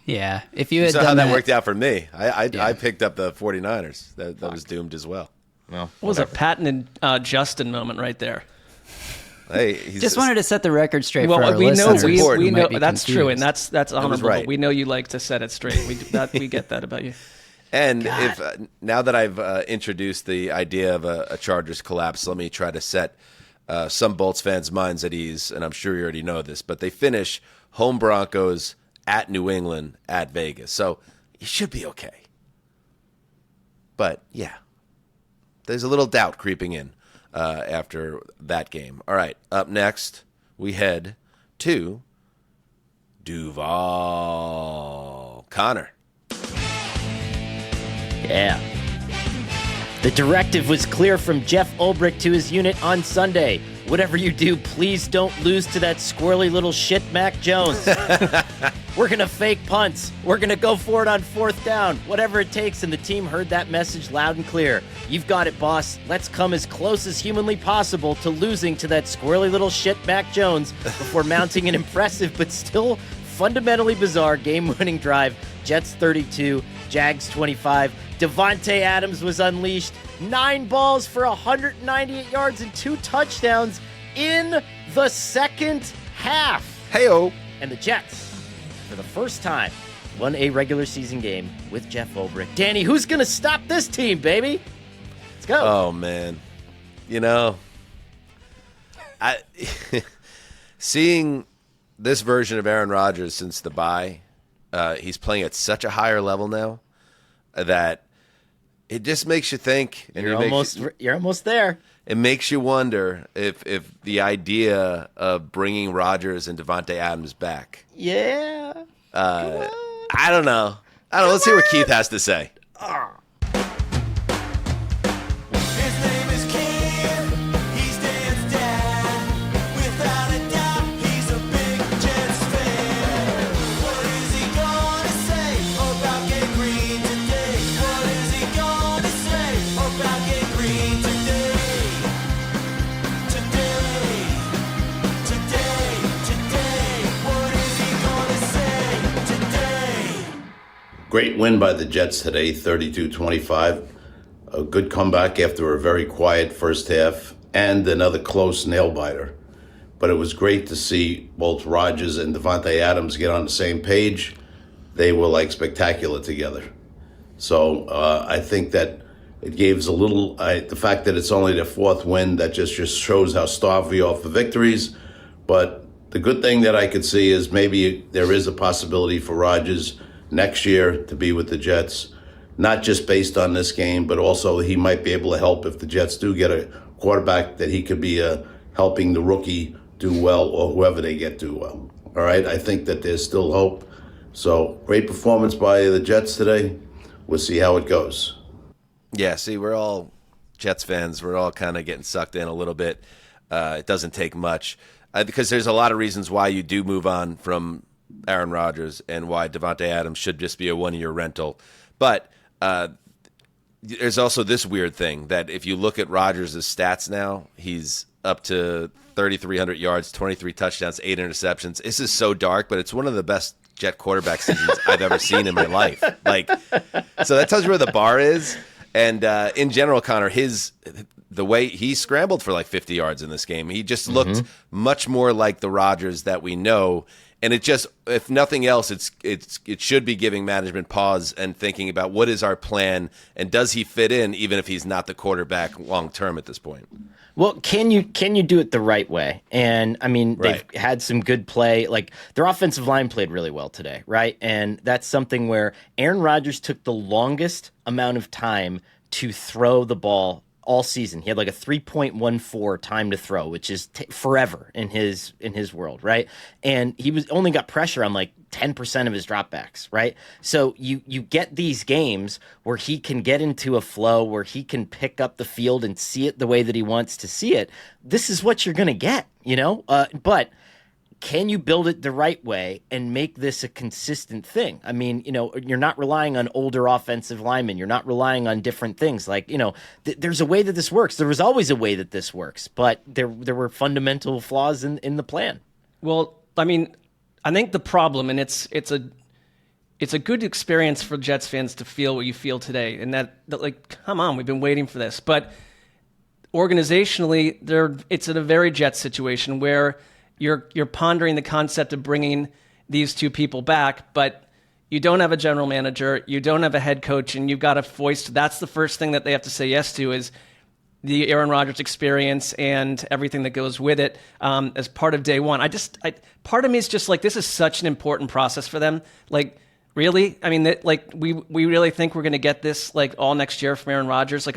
Yeah, if you had So done how that worked out for me. I Yeah. picked up the 49ers. That was doomed as well. Well, What was a patented Justin moment right there? Hey, he's Just wanted to set the record straight for our Well, we know listeners. we who know might be that's true, and confused. that's honorable. right. We know you like to set it straight. We get that about you. And if now that I've introduced the idea of a Chargers collapse, let me try to set some Bolts fans' minds at ease. And I'm sure you already know this, but they finish home Broncos at New England at Vegas, so you should be okay. But yeah, there's a little doubt creeping in after that game. All right, up next we head to Duval. Connor. Yeah. The directive was clear from Jeff Ulbrich to his unit on Sunday. Whatever you do, please don't lose to that squirrely little shit Mac Jones. We're going to fake punts. We're going to go for it on fourth down. Whatever it takes, and the team heard that message loud and clear. You've got it, boss. Let's come as close as humanly possible to losing to that squirrely little shit Mac Jones before mounting an impressive but still fundamentally bizarre game-winning drive. Jets 32, Jags 25. Devontae Adams was unleashed. 9 balls for 198 yards and 2 touchdowns in the second half. Hey-o. And the Jets, for the first time, won a regular season game with Jeff Ulbrich. Danny, who's going to stop this team, baby? Let's go. Oh, man. You know, seeing this version of Aaron Rodgers since the bye, he's playing at such a higher level now that it just makes you think. And You're almost there. It makes you wonder if the idea of bringing Rodgers and Devontae Adams back. Yeah. I don't know. Let's see what Keith has to say. His name is Keith. He's Dan's dad. Without a doubt, he's a big Jets fan. What is he gonna say about Game Green today? What is he gonna say about Game Green today? Great win by the Jets today, 32-25. A good comeback after a very quiet first half and another close nail-biter. But it was great to see both Rodgers and Davante Adams get on the same page. They were like spectacular together. So I think that it gives a little, the fact that it's only their fourth win, that just shows how starved we are for victories. But the good thing that I could see is maybe there is a possibility for Rodgers next year to be with the Jets, not just based on this game, but also he might be able to help if the Jets do get a quarterback, that he could be helping the rookie do well, or whoever they get do well. All right, I think that there's still hope. So great performance by the Jets today. We'll see how it goes. Yeah, see, we're all Jets fans. We're all kind of getting sucked in a little bit. It doesn't take much because there's a lot of reasons why you do move on from Aaron Rodgers and why Davante Adams should just be a one-year rental. But there's also this weird thing that if you look at Rodgers' stats now, he's up to 3,300 yards, 23 touchdowns, 8 interceptions. This is so dark, but it's one of the best Jet quarterback seasons I've ever seen in my life. So that tells you where the bar is. And in general, Connor, the way he scrambled for like 50 yards in this game, he just looked much more like the Rodgers that we know. And it just, if nothing else, it should be giving management pause and thinking about what is our plan and does he fit in, even if he's not the quarterback long term at this point. Well, can you do it the right way? And I mean, they've had some good play. Like their offensive line played really well today, right? And that's something where Aaron Rodgers took the longest amount of time to throw the ball all season. He had like a 3.14 time to throw, which is forever in his world, right? And he only got pressure on like 10% of his dropbacks, right? So you get these games where he can get into a flow, where he can pick up the field and see it the way that he wants to see it. This is what you're going to get, but can you build it the right way and make this a consistent thing? I mean, you're not relying on older offensive linemen. You're not relying on different things. Like, there's a way that this works. There was always a way that this works, but there were fundamental flaws in the plan. Well, I mean, I think the problem, and it's a good experience for Jets fans to feel what you feel today, and that like, come on, we've been waiting for this. But organizationally, it's in a very Jets situation where you're pondering the concept of bringing these two people back, but you don't have a general manager, you don't have a head coach, and you've got to foist. That's the first thing that they have to say yes to is the Aaron Rodgers experience and everything that goes with it as part of day one. Part of me is just like, this is such an important process for them. Like, really? I mean, we really think we're going to get this like all next year from Aaron Rodgers? Like,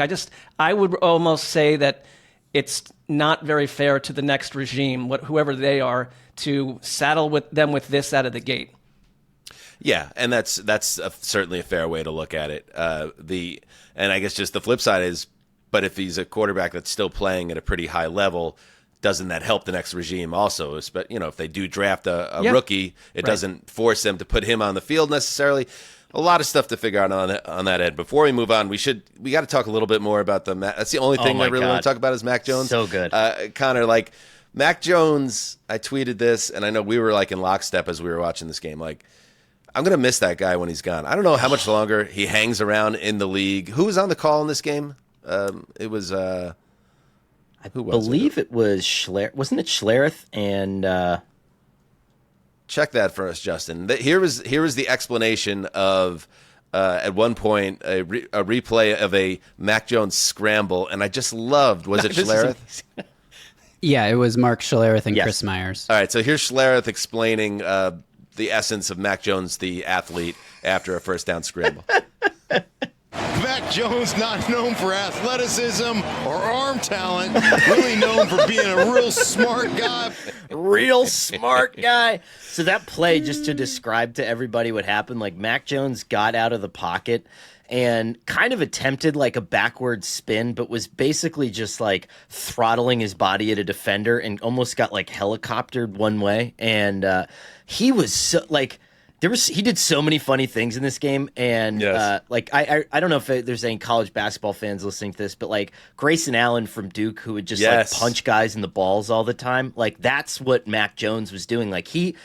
I would almost say that it's not very fair to the next regime, whoever they are, to saddle with them with this out of the gate. Yeah, and that's certainly a fair way to look at it. And I guess just the flip side is, but if he's a quarterback that's still playing at a pretty high level, doesn't that help the next regime also? But if they do draft a rookie, it doesn't force them to put him on the field necessarily. A lot of stuff to figure out on that end. Before we move on, we got to talk a little bit more about that's the only thing I really want to talk about is Mac Jones. So good. Connor, like Mac Jones, I tweeted this, and I know we were like in lockstep as we were watching this game. Like, I'm going to miss that guy when he's gone. I don't know how much longer he hangs around in the league. Who was on the call in this game? It was I believe it was Schler. Wasn't it Schlereth and check that for us, Justin. Here was the explanation of at one point a replay of a Mac Jones scramble, and I just loved. Was it Schlereth? Yeah, it was Mark Schlereth and Chris Myers. All right, so here's Schlereth explaining the essence of Mac Jones, the athlete, after a first down scramble. Mac Jones, not known for athleticism or arm talent, really known for being a real smart guy. Real smart guy. So that play, just to describe to everybody what happened, like Mac Jones got out of the pocket and kind of attempted like a backward spin, but was basically just like throttling his body at a defender and almost got like helicoptered one way. And he was so like, He did so many funny things in this game, and like I don't know if there's any college basketball fans listening to this, but like Grayson Allen from Duke, who would just like punch guys in the balls all the time, like that's what Mac Jones was doing. Like he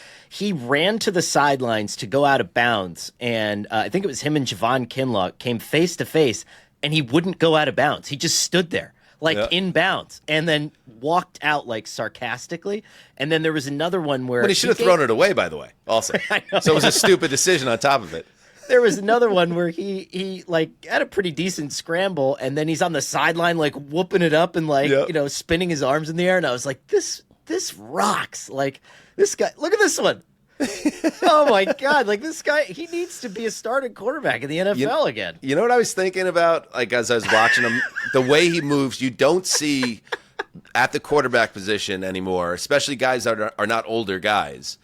ran to the sidelines to go out of bounds, and I think it was him and Javon Kinlaw came face to face, and he wouldn't go out of bounds. He just stood there. Like in bounds, and then walked out like sarcastically. And then there was another one where he should have thrown it away, by the way. Also, so it was a stupid decision on top of it. There was another one where he like had a pretty decent scramble, and then he's on the sideline like whooping it up and like spinning his arms in the air. And I was like, this rocks. Like this guy. Look at this one. Oh my God! Like this guy, he needs to be a starting quarterback in the NFL again. You know what I was thinking about? Like as I was watching him, the way he moves, you don't see at the quarterback position anymore, especially guys that are not older guys.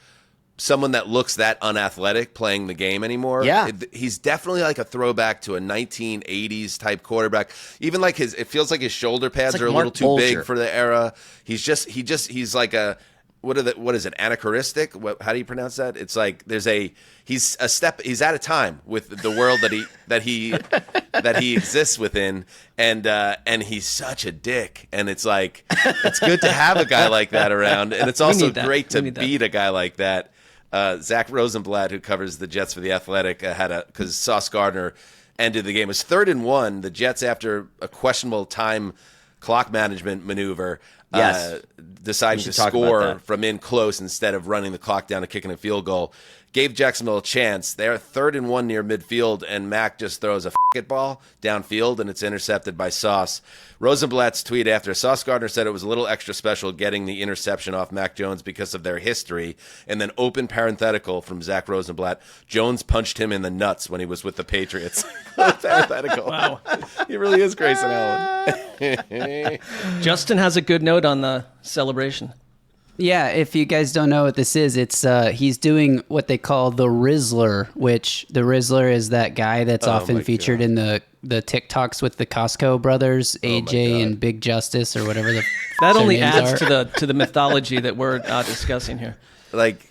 Someone that looks that unathletic playing the game anymore. Yeah, he's definitely like a throwback to a 1980s type quarterback. Even like it feels like his shoulder pads are a little too big for the era. He's like a. What is it? Anachronistic? How do you pronounce that? It's like he's out of time with the world that he exists within, and he's such a dick. And it's like it's good to have a guy like that around, and it's also great to beat a guy like that. Zach Rosenblatt, who covers the Jets for The Athletic, because Sauce Gardner ended the game. It was 3rd and 1. The Jets, after a questionable time clock management maneuver, deciding to score from in close instead of running the clock down and kicking a field goal, gave Jacksonville a chance. They're 3rd and 1 near midfield, and Mac just throws a it ball downfield, and it's intercepted by Sauce. Rosenblatt's tweet after Sauce Gardner said it was a little extra special getting the interception off Mac Jones because of their history, and then open parenthetical from Zach Rosenblatt, Jones punched him in the nuts when he was with the Patriots. Parenthetical. Wow. He really is Grayson Allen. Justin has a good note on the celebration. Yeah, if you guys don't know what this is, it's he's doing what they call the Rizzler, which the Rizzler is that guy that's often featured in the TikToks with the Costco brothers, AJ and Big Justice or whatever the that only adds to the mythology that we're discussing here. Like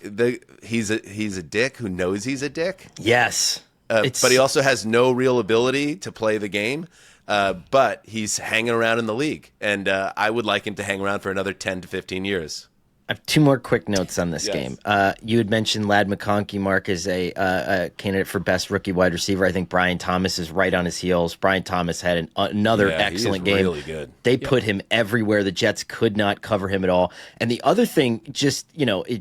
he's a dick who knows he's a dick. Yes, but he also has no real ability to play the game. But he's hanging around in the league, and I would like him to hang around for another 10 to 15 years. I have 2 more quick notes on this game. You had mentioned Ladd McConkey, Mark, as a candidate for best rookie wide receiver. I think Brian Thomas is right on his heels. Brian Thomas had another excellent game. Really good. They put him everywhere. The Jets could not cover him at all. And the other thing, it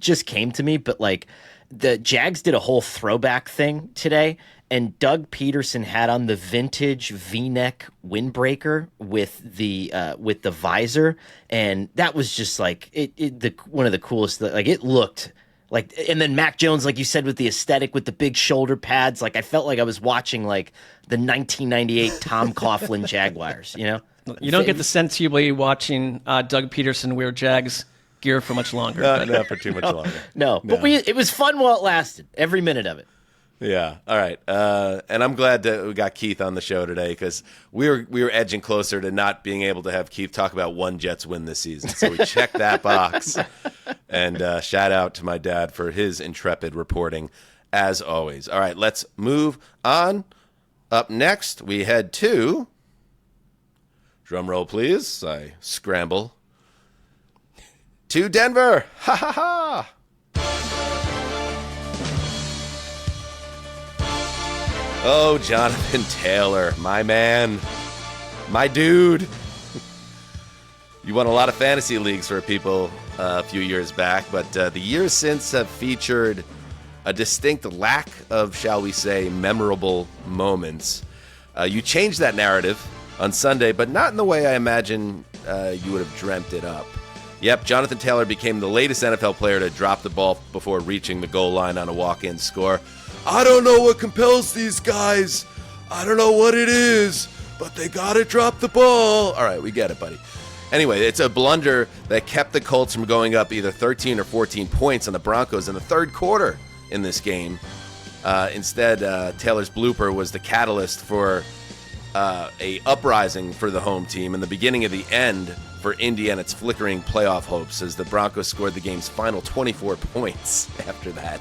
just came to me, but like the Jags did a whole throwback thing today. And Doug Peterson had on the vintage V-neck windbreaker with the visor, and that was just like one of the coolest. Like it looked like, and then Mac Jones, like you said, with the aesthetic, with the big shoulder pads. Like I felt like I was watching like the 1998 Tom Coughlin Jaguars. You don't get the sense you'll be watching Doug Peterson wear Jags gear for much longer. Not for too much longer. No, but it was fun while it lasted. Every minute of it. Yeah. All right. And I'm glad that we got Keith on the show today because we were edging closer to not being able to have Keith talk about one Jets win this season. So we checked that box. And shout out to my dad for his intrepid reporting, as always. All right. Let's move on. Up next, we head to, drum roll, please. I scramble to Denver. Ha ha ha. Oh, Jonathan Taylor, my man, my dude. You won a lot of fantasy leagues for people a few years back, but the years since have featured a distinct lack of, shall we say, memorable moments. You changed that narrative on Sunday, but not in the way I imagine you would have dreamt it up. Yep, Jonathan Taylor became the latest NFL player to drop the ball before reaching the goal line on a walk-in score. I don't know what compels these guys. I don't know what it is, but they got to drop the ball. All right, we get it, buddy. Anyway, it's a blunder that kept the Colts from going up either 13 or 14 points on the Broncos in the third quarter in this game. Instead, Taylor's blooper was the catalyst for a uprising for the home team and the beginning of the end for Indy and its flickering playoff hopes as the Broncos scored the game's final 24 points after that.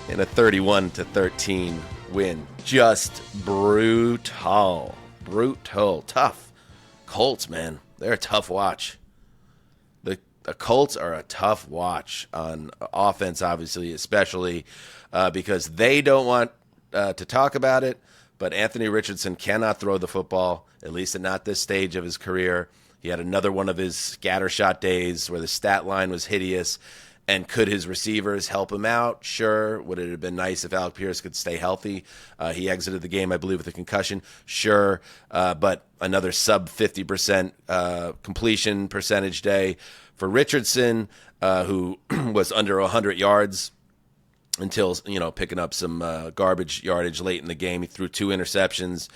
in a 31-13 win. Just brutal. Tough. Colts, man, they're a tough watch. The Colts are a tough watch on offense, obviously, especially because they don't want to talk about it, but Anthony Richardson cannot throw the football, at least at not this stage of his career. He had another one of his scattershot days where the stat line was hideous. And could his receivers help him out? Sure. Would it have been nice if Alec Pierce could stay healthy? He exited the game, I believe, with a concussion. Sure. But another sub 50% completion percentage day for Richardson, who was under 100 yards until, picking up some garbage yardage late in the game. He threw 2 interceptions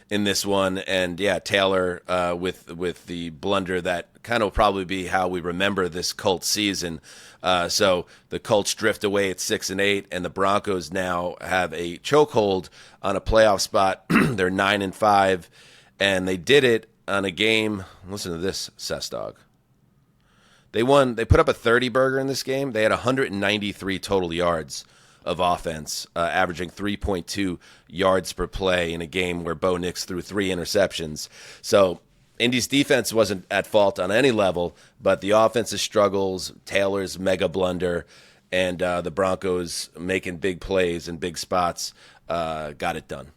in this one, and Taylor with the blunder that kind of will probably be how we remember this Colts season. So the Colts drift away at 6-8, and the Broncos now have a chokehold on a playoff spot. They're 9-5, and they did it on a game. Listen to this, Sessdog. They won. They put up a 30-burger in this game. They had 193 total yards of offense, averaging 3.2 yards per play in a game where Bo Nix threw 3 interceptions. So Indy's defense wasn't at fault on any level, but the offensive struggles, Taylor's mega blunder, and the Broncos making big plays in big spots got it done.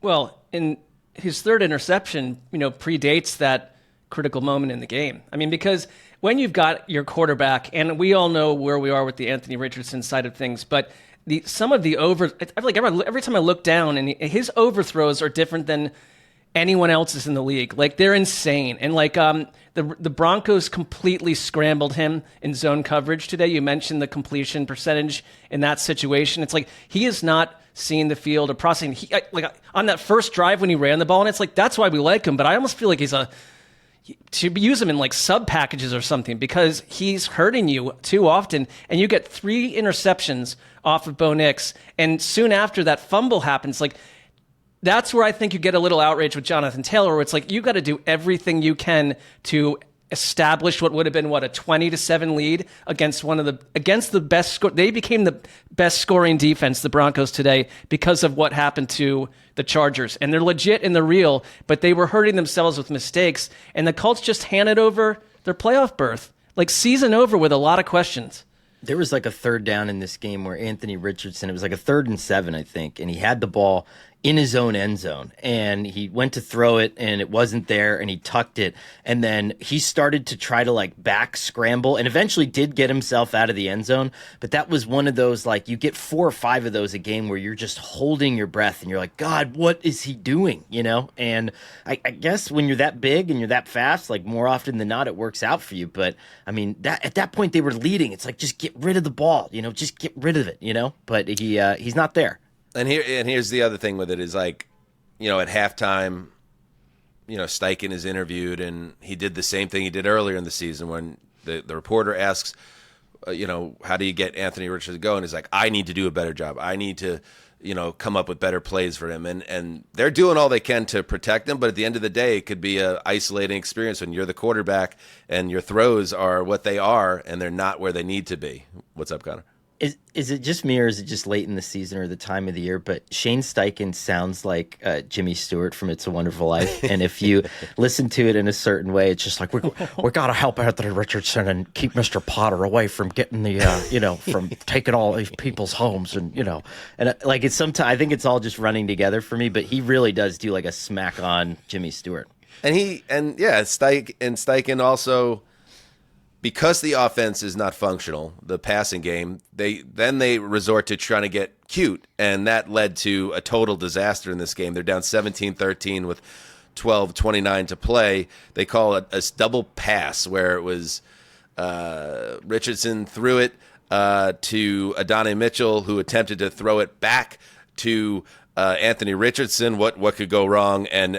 Well, in his third interception, predates that critical moment in the game. I mean, because when you've got your quarterback, and we all know where we are with the Anthony Richardson side of things, but some of the I feel like every time I look down, and his overthrows are different than anyone else's in the league. Like, they're insane. And the Broncos completely scrambled him in zone coverage today. You mentioned the completion percentage in that situation. It's like he is not seeing the field or processing. On that first drive when he ran the ball, and it's like that's why we like him. But I almost feel like to use him in like sub packages or something, because he's hurting you too often, and you get 3 interceptions off of Bo Nix, and soon after that fumble happens, like that's where I think you get a little outrage with Jonathan Taylor, where it's like you got to do everything you can to establish what would have been a 20-7 lead against the best score. They became the best scoring defense, the Broncos, today because of what happened to the Chargers, and they're legit and they're real, but they were hurting themselves with mistakes, and the Colts just handed over their playoff berth, like season over with a lot of questions. There was like a third down in this game where Anthony Richardson, it was like a 3rd and 7, I think, and he had the ball in his own end zone, and he went to throw it and it wasn't there, and he tucked it, and then he started to try to like back scramble and eventually did get himself out of the end zone. But that was one of those, like, you get 4 or 5 of those a game where you're just holding your breath and you're like, God, what is he doing? And I guess when you're that big and you're that fast, like, more often than not it works out for you. But I mean, that at that point they were leading. It's like, just get rid of the ball, just get rid of it, but he's not there. And here's the other thing with it is, like, at halftime, Steichen is interviewed, and he did the same thing he did earlier in the season when the reporter asks, how do you get Anthony Richardson to go? And he's like, I need to do a better job. I need to, come up with better plays for him. And they're doing all they can to protect him, but at the end of the day, it could be an isolating experience when you're the quarterback and your throws are what they are and they're not where they need to be. What's up, Connor? Is it just me, or is it just late in the season or the time of the year? But Shane Steichen sounds like Jimmy Stewart from It's a Wonderful Life. And if you listen to it in a certain way, it's just like, we got to help Anthony Richardson and keep Mr. Potter away from getting the, from taking all these people's homes. And, like, it's sometimes, I think it's all just running together for me. But he really does do like a smack on Jimmy Stewart. And Steichen also, because the offense is not functional, the passing game, they resort to trying to get cute, and that led to a total disaster in this game. They're down 17-13 with 12:29 to play. They call it a double pass, where it was Richardson threw it to Adonai Mitchell, who attempted to throw it back to Anthony Richardson. What could go wrong? And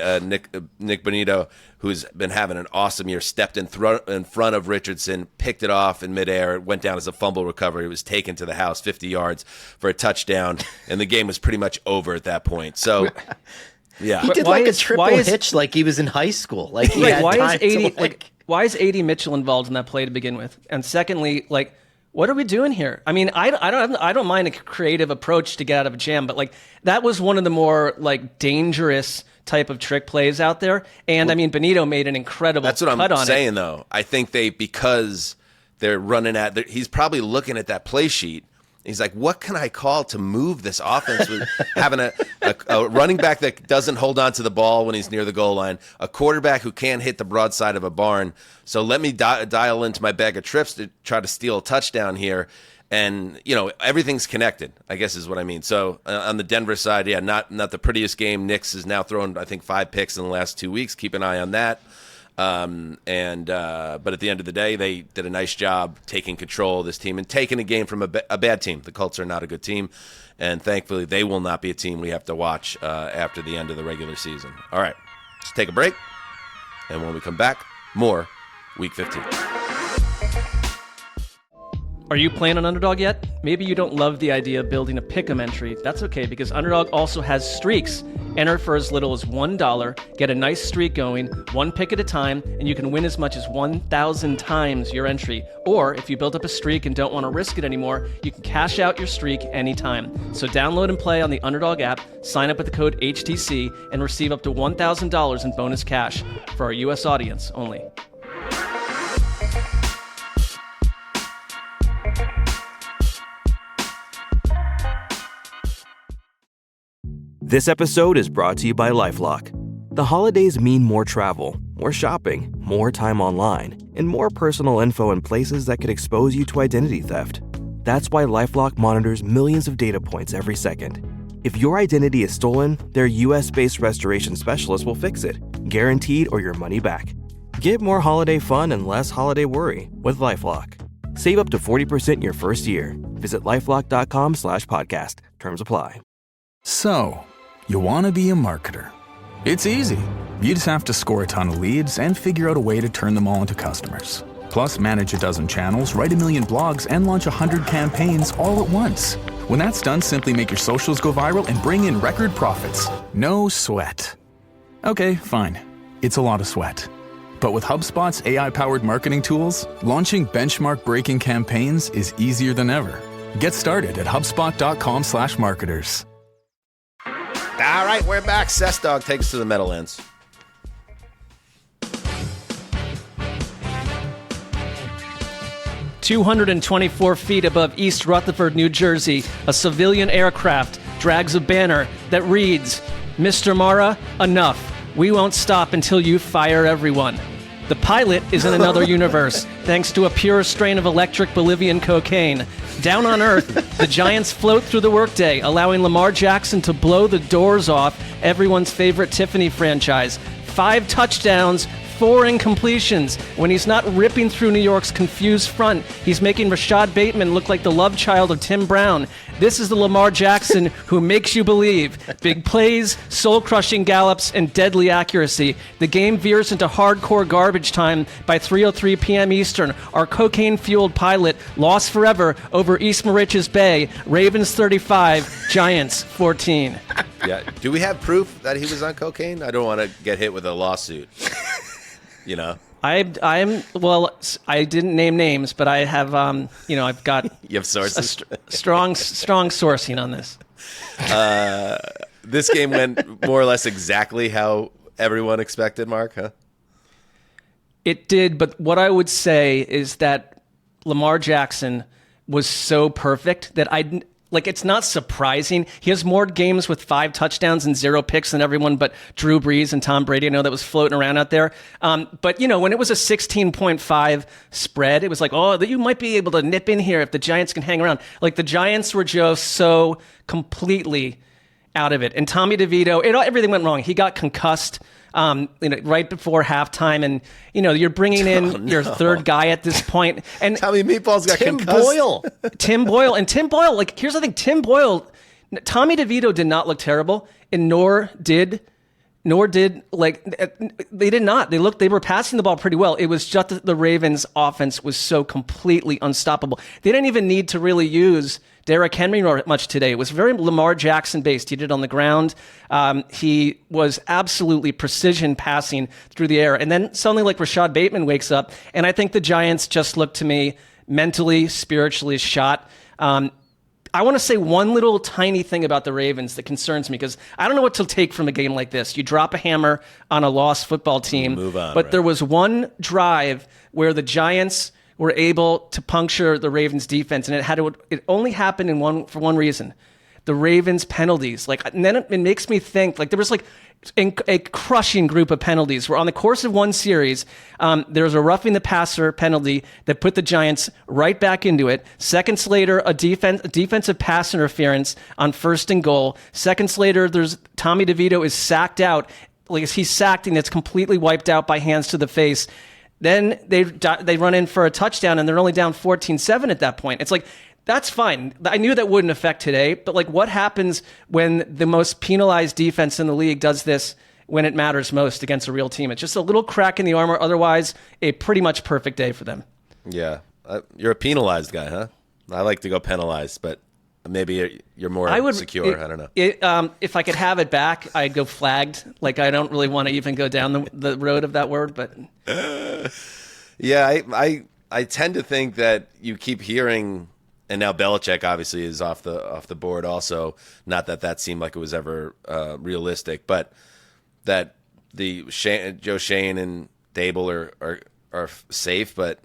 Nick Bonito, who's been having an awesome year, stepped in front of Richardson, picked it off in midair. It went down as a fumble recovery. It was taken to the house 50 yards for a touchdown, and the game was pretty much over at that point. So, yeah. He did like a triple hitch like he was in high school. Like, he had why time is 80 to, like, why is 80 Mitchell involved in that play to begin with? And secondly, like, what are we doing here? I mean, I don't mind a creative approach to get out of a jam, but like that was one of the more like dangerous type of trick plays out there. And I mean, Benito made an incredible That's what cut I'm on saying, it. though. I think because they're running he's probably looking at that play sheet. He's like, what can I call to move this offense with having a running back that doesn't hold on to the ball when he's near the goal line, a quarterback who can't hit the broadside of a barn. So let me dial into my bag of tricks to try to steal a touchdown here. And, everything's connected, I guess is what I mean. So on the Denver side, yeah, not the prettiest game. Knicks has now thrown, I think, 5 picks in the last 2 weeks. Keep an eye on that. But at the end of the day, they did a nice job taking control of this team and taking a game from a bad team. The Colts are not a good team, and thankfully they will not be a team we have to watch after the end of the regular season. All right, let's take a break, and when we come back, more Week 15. Are you playing on Underdog yet? Maybe you don't love the idea of building a pick'em entry. That's okay, because Underdog also has streaks. Enter for as little as $1, get a nice streak going, 1 pick at a time, and you can win as much as 1,000 times your entry. Or if you build up a streak and don't want to risk it anymore, you can cash out your streak anytime. So download and play on the Underdog app, sign up with the code HTC, and receive up to $1,000 in bonus cash for our U.S. audience only. This episode is brought to you by LifeLock. The holidays mean more travel, more shopping, more time online, and more personal info in places that could expose you to identity theft. That's why LifeLock monitors millions of data points every second. If your identity is stolen, their US-based restoration specialist will fix it, guaranteed or your money back. Get more holiday fun and less holiday worry with LifeLock. Save up to 40% your first year. Visit LifeLock.com/podcast. Terms apply. So, you want to be a marketer. It's easy. You just have to score a ton of leads and figure out a way to turn them all into customers. Plus, manage a dozen channels, write a million blogs, and launch 100 campaigns all at once. When that's done, simply make your socials go viral and bring in record profits. No sweat. Okay, fine. It's a lot of sweat. But with HubSpot's AI-powered marketing tools, launching benchmark-breaking campaigns is easier than ever. Get started at HubSpot.com/marketers. All right, we're back. Sessdog takes us to the Meadowlands. "224 feet above East Rutherford, New Jersey, a civilian aircraft drags a banner that reads, 'Mr. Mara, enough. We won't stop until you fire everyone.' The pilot is in another universe, thanks to a pure strain of electric Bolivian cocaine. Down on Earth, the Giants float through the workday, allowing Lamar Jackson to blow the doors off everyone's favorite Tiffany franchise. 5 touchdowns, 4 incompletions. When he's not ripping through New York's confused front, he's making Rashad Bateman look like the love child of Tim Brown. This is the Lamar Jackson who makes you believe. Big plays, soul-crushing gallops, and deadly accuracy. The game veers into hardcore garbage time by 3:03 p.m. Eastern. Our cocaine-fueled pilot lost forever over East Moriches Bay. Ravens 35, Giants 14. Yeah. Do we have proof that he was on cocaine? I don't want to get hit with a lawsuit. You know? I didn't name names, but I have, I've got you have sources? strong sourcing on this. This game went more or less exactly how everyone expected, Mark, huh? It did, but what I would say is that Lamar Jackson was so perfect that it's not surprising. He has more games with 5 touchdowns and 0 picks than everyone but Drew Brees and Tom Brady. I know that was floating around out there. But, when it was a 16.5 spread, it was like, oh, you might be able to nip in here if the Giants can hang around. Like, the Giants were just so completely out of it. And Tommy DeVito, everything went wrong. He got concussed right before halftime, and you're bringing in your third guy at this point. And Tommy Meatballs got Tim concussed. Boyle. Tim Boyle. Like, here's the thing: Tommy DeVito did not look terrible, and nor did they did not. They were passing the ball pretty well. It was just that the Ravens' offense was so completely unstoppable. They didn't even need to really use Derrick Henry much today. It was very Lamar Jackson based. He did it on the ground. He was absolutely precision passing through the air. And then suddenly, like, Rashad Bateman wakes up, and I think the Giants just looked to me mentally, spiritually shot. I want to say one little tiny thing about the Ravens that concerns me, because I don't know what to take from a game like this. You drop a hammer on a lost football team, Move on, but right. there was one drive where the Giants were able to puncture the Ravens defense, and it only happened for one reason. The Ravens penalties. And then it makes me think, there was a crushing group of penalties where on the course of one series, there was a roughing the passer penalty that put the Giants right back into it. Seconds later, a defensive pass interference on 1st and goal. Seconds later, there's Tommy DeVito is sacked out. He's sacked and it's completely wiped out by hands to the face. Then they run in for a touchdown and they're only down 14-7 at that point. It's that's fine. I knew that wouldn't affect today, but what happens when the most penalized defense in the league does this when it matters most against a real team? It's just a little crack in the armor. Otherwise, a pretty much perfect day for them. Yeah. You're a penalized guy, huh? I like to go penalized, but maybe you're more secure. I don't know. If I could have it back, I'd go flagged. I don't really want to even go down the road of that word, but... Yeah, I tend to think that you keep hearing... And now Belichick obviously is off the board also. Not that seemed like it was ever realistic, but that Joe Shane and Dable are safe. But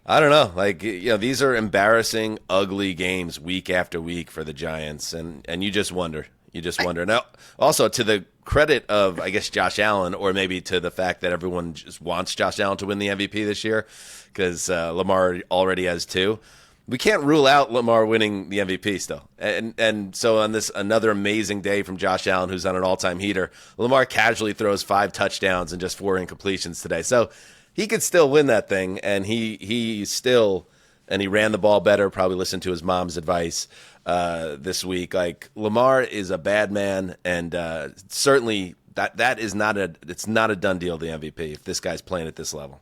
I don't know. These are embarrassing, ugly games week after week for the Giants, and you just wonder. Now, also to the credit of, I guess, Josh Allen, or maybe to the fact that everyone just wants Josh Allen to win the MVP this year, because Lamar already has 2. We can't rule out Lamar winning the MVP still. And so on this another amazing day from Josh Allen, who's on an all-time heater, Lamar casually throws 5 touchdowns and just 4 incompletions today. So he could still win that thing, and he ran the ball better, probably listened to his mom's advice this week. Lamar is a bad man, and certainly that is not a done deal, the MVP, if this guy's playing at this level.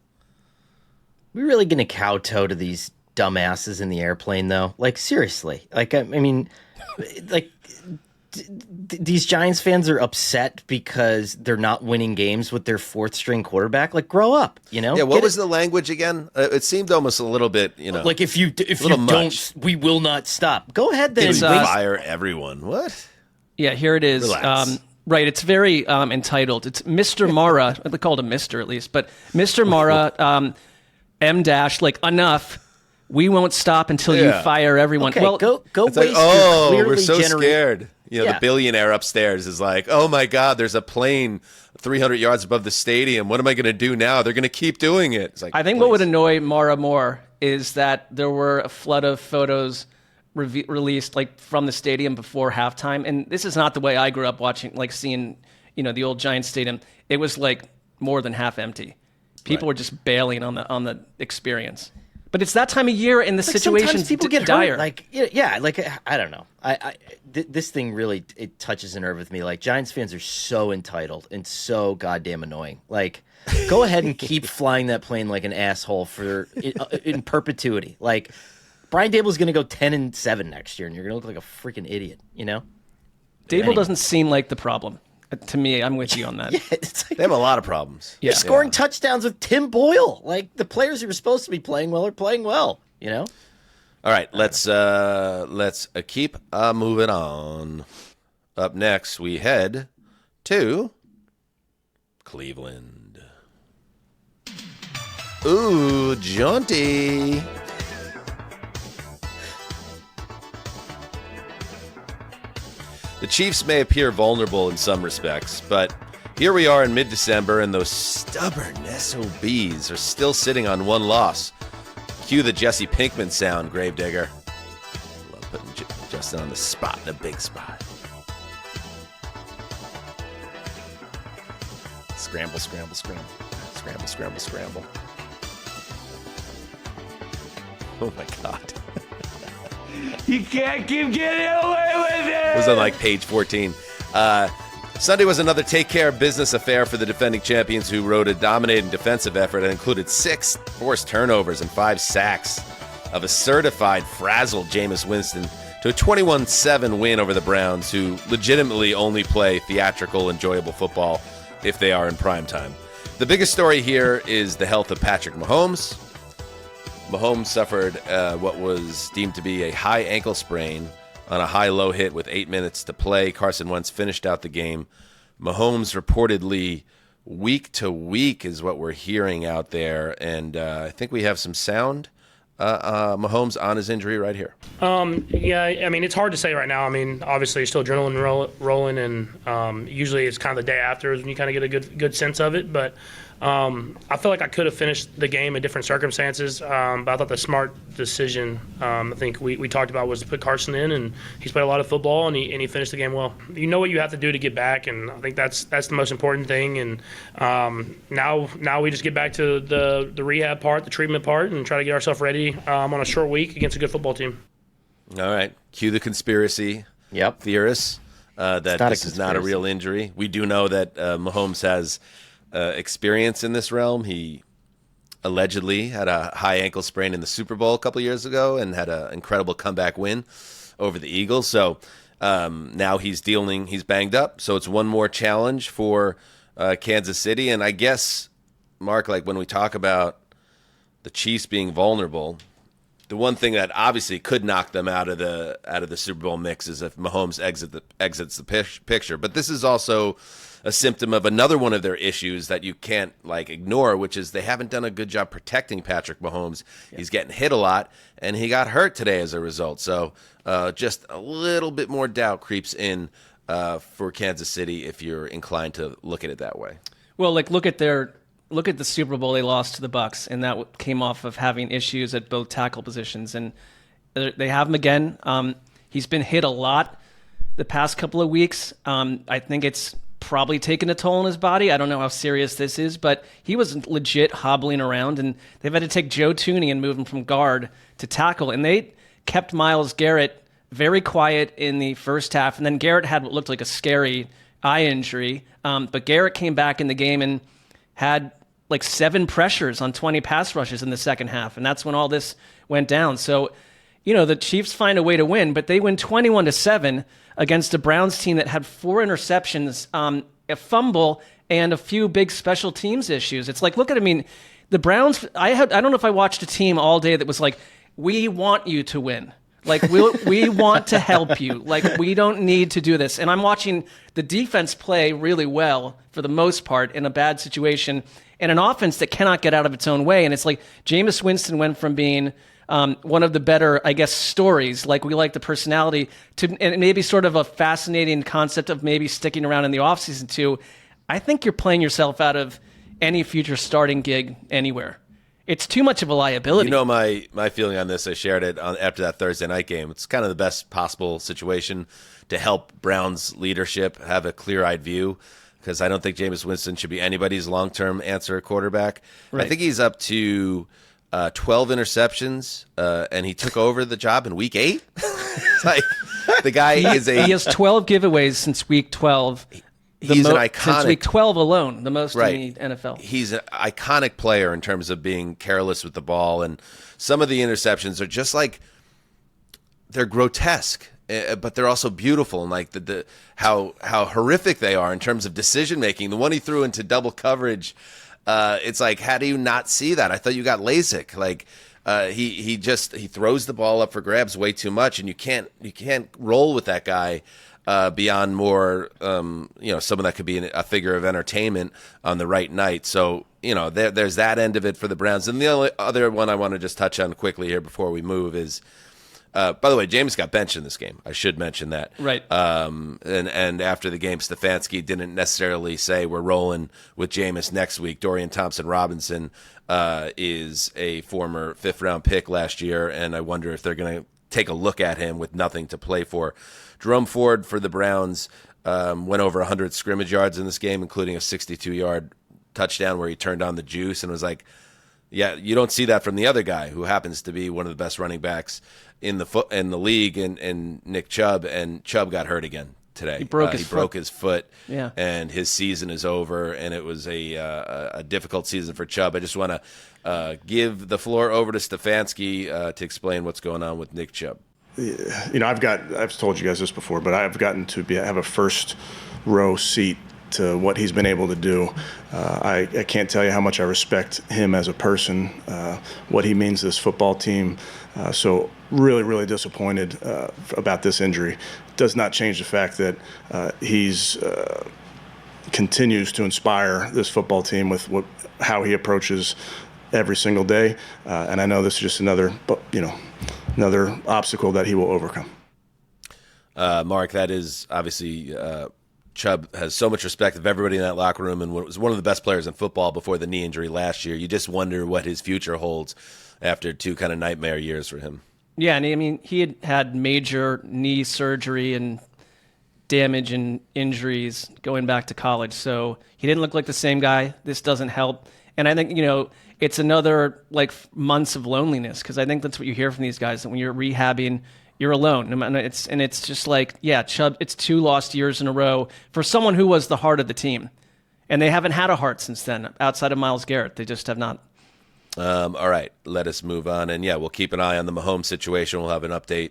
We're really going to kowtow to these dumbasses in the airplane, though. Seriously. These Giants fans are upset because they're not winning games with their 4th string quarterback. Grow up, Yeah, what was the language again? It seemed almost a little bit, if you much. don't, we will not stop. Go ahead then. Fire everyone. What? Yeah, here it is. Relax. Right, it's very entitled. It's Mr. Mara. They called him Mr. at least, but Mr. Mara, M dash, enough. We won't stop until you fire everyone. Okay, well, go waste we're so scared. The billionaire upstairs is oh my God, there's a plane 300 yards above the stadium. What am I going to do now? They're going to keep doing it. It's I think what would annoy Mara more is that there were a flood of photos released from the stadium before halftime. And this is not the way I grew up watching, seeing, the old Giants stadium. It was more than half empty. People were just bailing on the experience. But it's that time of year and the situation's people get dire. hurt. I don't know. This thing really, it touches a nerve with me. Giants fans are so entitled and so goddamn annoying. Go ahead and keep flying that plane like an asshole in perpetuity. Brian Dable's going to go 10-7 next year, and you're going to look like a freaking idiot. Dable doesn't seem like the problem. To me, I'm with you on that. They have a lot of problems. You're scoring touchdowns with Tim Boyle. The players who are supposed to be playing well are playing well. All right, let's keep moving on. Up next, we head to Cleveland. Ooh, jaunty. The Chiefs may appear vulnerable in some respects, but here we are in mid-December, and those stubborn SOBs are still sitting on 1 loss. Cue the Jesse Pinkman sound, Gravedigger. Love putting Justin on the spot, the big spot. Scramble, scramble, scramble. Scramble, scramble, scramble. Oh, my God. You can't keep getting away with it! It was on page 14. Sunday was another take-care of business affair for the defending champions, who rode a dominating defensive effort that included 6 forced turnovers and 5 sacks of a certified frazzled Jameis Winston to a 21-7 win over the Browns, who legitimately only play theatrical, enjoyable football if they are in prime time. The biggest story here is the health of Patrick Mahomes. Mahomes suffered what was deemed to be a high ankle sprain on a high-low hit with 8 minutes to play. Carson Wentz finished out the game. Mahomes reportedly week to week is what we're hearing out there, and I think we have some sound. Mahomes on his injury right here. Yeah, I mean, it's hard to say right now. I mean, obviously, still adrenaline rolling, and usually it's kind of the day after when you kind of get a good sense of it. But I feel like I could have finished the game in different circumstances, but I thought the smart decision, I think we talked about, was to put Carson in, and he's played a lot of football, and he finished the game well. You know what you have to do to get back, and I think that's the most important thing. And now we just get back to the rehab part, the treatment part, and try to get ourselves ready on a short week against a good football team. All right. Cue the conspiracy theorists that this is not a real injury. We do know that Mahomes has experience in this realm. He allegedly had a high ankle sprain in the Super Bowl a couple years ago and had an incredible comeback win over the Eagles. So now he's banged up. So it's one more challenge for Kansas City. And I guess, Mark, like when we talk about the Chiefs being vulnerable, the one thing that obviously could knock them out of the Super Bowl mix is if Mahomes exits the picture. But this is also a symptom of another one of their issues that you can't ignore, which is they haven't done a good job protecting Patrick Mahomes. Yeah. He's getting hit a lot, and he got hurt today as a result. So just a little bit more doubt creeps in for Kansas City if you're inclined to look at it that way. Well, look at the Super Bowl they lost to the Bucs, and that came off of having issues at both tackle positions, and they have him again. He's been hit a lot the past couple of weeks. I think it's probably taken a toll on his body. I don't know how serious this is, but he was legit hobbling around, and they've had to take Joe Thuney and move him from guard to tackle, and they kept Myles Garrett very quiet in the first half, and then Garrett had what looked like a scary eye injury, but Garrett came back in the game and had 7 pressures on 20 pass rushes in the second half, and that's when all this went down. So, the Chiefs find a way to win, but they win 21-7 against a Browns team that had 4 interceptions, a fumble, and a few big special teams issues. It's look at, the Browns, I don't know if I watched a team all day that was we want you to win. We want to help you. We don't need to do this. And I'm watching the defense play really well for the most part in a bad situation, and an offense that cannot get out of its own way. And it's Jameis Winston went from being one of the better, I guess, stories, we like the personality, to and maybe sort of a fascinating concept of maybe sticking around in the offseason too. I think you're playing yourself out of any future starting gig anywhere. It's too much of a liability. My feeling on this, I shared it after that Thursday night game. It's kind of the best possible situation to help Browns leadership have a clear-eyed view, because I don't think Jameis Winston should be anybody's long-term answer at quarterback. Right. I think he's up to 12 interceptions, and he took over the job in week 8. The guy he has 12 giveaways since week 12. He's an iconic, since week 12 alone, the most in the NFL. He's an iconic player in terms of being careless with the ball, and some of the interceptions are just they're grotesque, but they're also beautiful, and how horrific they are in terms of decision making. The one he threw into double coverage, it's how do you not see that? I thought you got LASIK. He throws the ball up for grabs way too much, and you can't roll with that guy beyond more someone that could be a figure of entertainment on the right night. So there's that end of it for the Browns. And the only other one I want to just touch on quickly here before we move is, by the way, Jameis got benched in this game. I should mention that. Right. And after the game, Stefanski didn't necessarily say we're rolling with Jameis next week. Dorian Thompson-Robinson is a former 5th-round pick last year, and I wonder if they're going to take a look at him with nothing to play for. Jerome Ford for the Browns went over 100 scrimmage yards in this game, including a 62-yard touchdown where he turned on the juice and was yeah, you don't see that from the other guy who happens to be one of the best running backs in the league, and Nick Chubb, and Chubb got hurt again today. He broke his foot, yeah, and his season is over, and it was a difficult season for Chubb. I just want to give the floor over to Stefanski to explain what's going on with Nick Chubb. I've told you guys this before, but I've gotten to have a first row seat to what he's been able to do. I can't tell you how much I respect him as a person, what he means to this football team. So really, really disappointed about this injury. Does not change the fact that he's continues to inspire this football team with how he approaches every single day. And I know this is just another obstacle that he will overcome. Mark, that is obviously Chubb has so much respect of everybody in that locker room and was one of the best players in football before the knee injury last year. You just wonder what his future holds after 2 kind of nightmare years for him. Yeah, and I mean, he had major knee surgery and damage and injuries going back to college, so he didn't look like the same guy. This doesn't help. And I think, it's another months of loneliness, because I think that's what you hear from these guys, that when you're rehabbing, you're alone. And it's just Chubb, it's 2 lost years in a row for someone who was the heart of the team. And they haven't had a heart since then, outside of Myles Garrett. They just have not. All right, let us move on. And, we'll keep an eye on the Mahomes situation. We'll have an update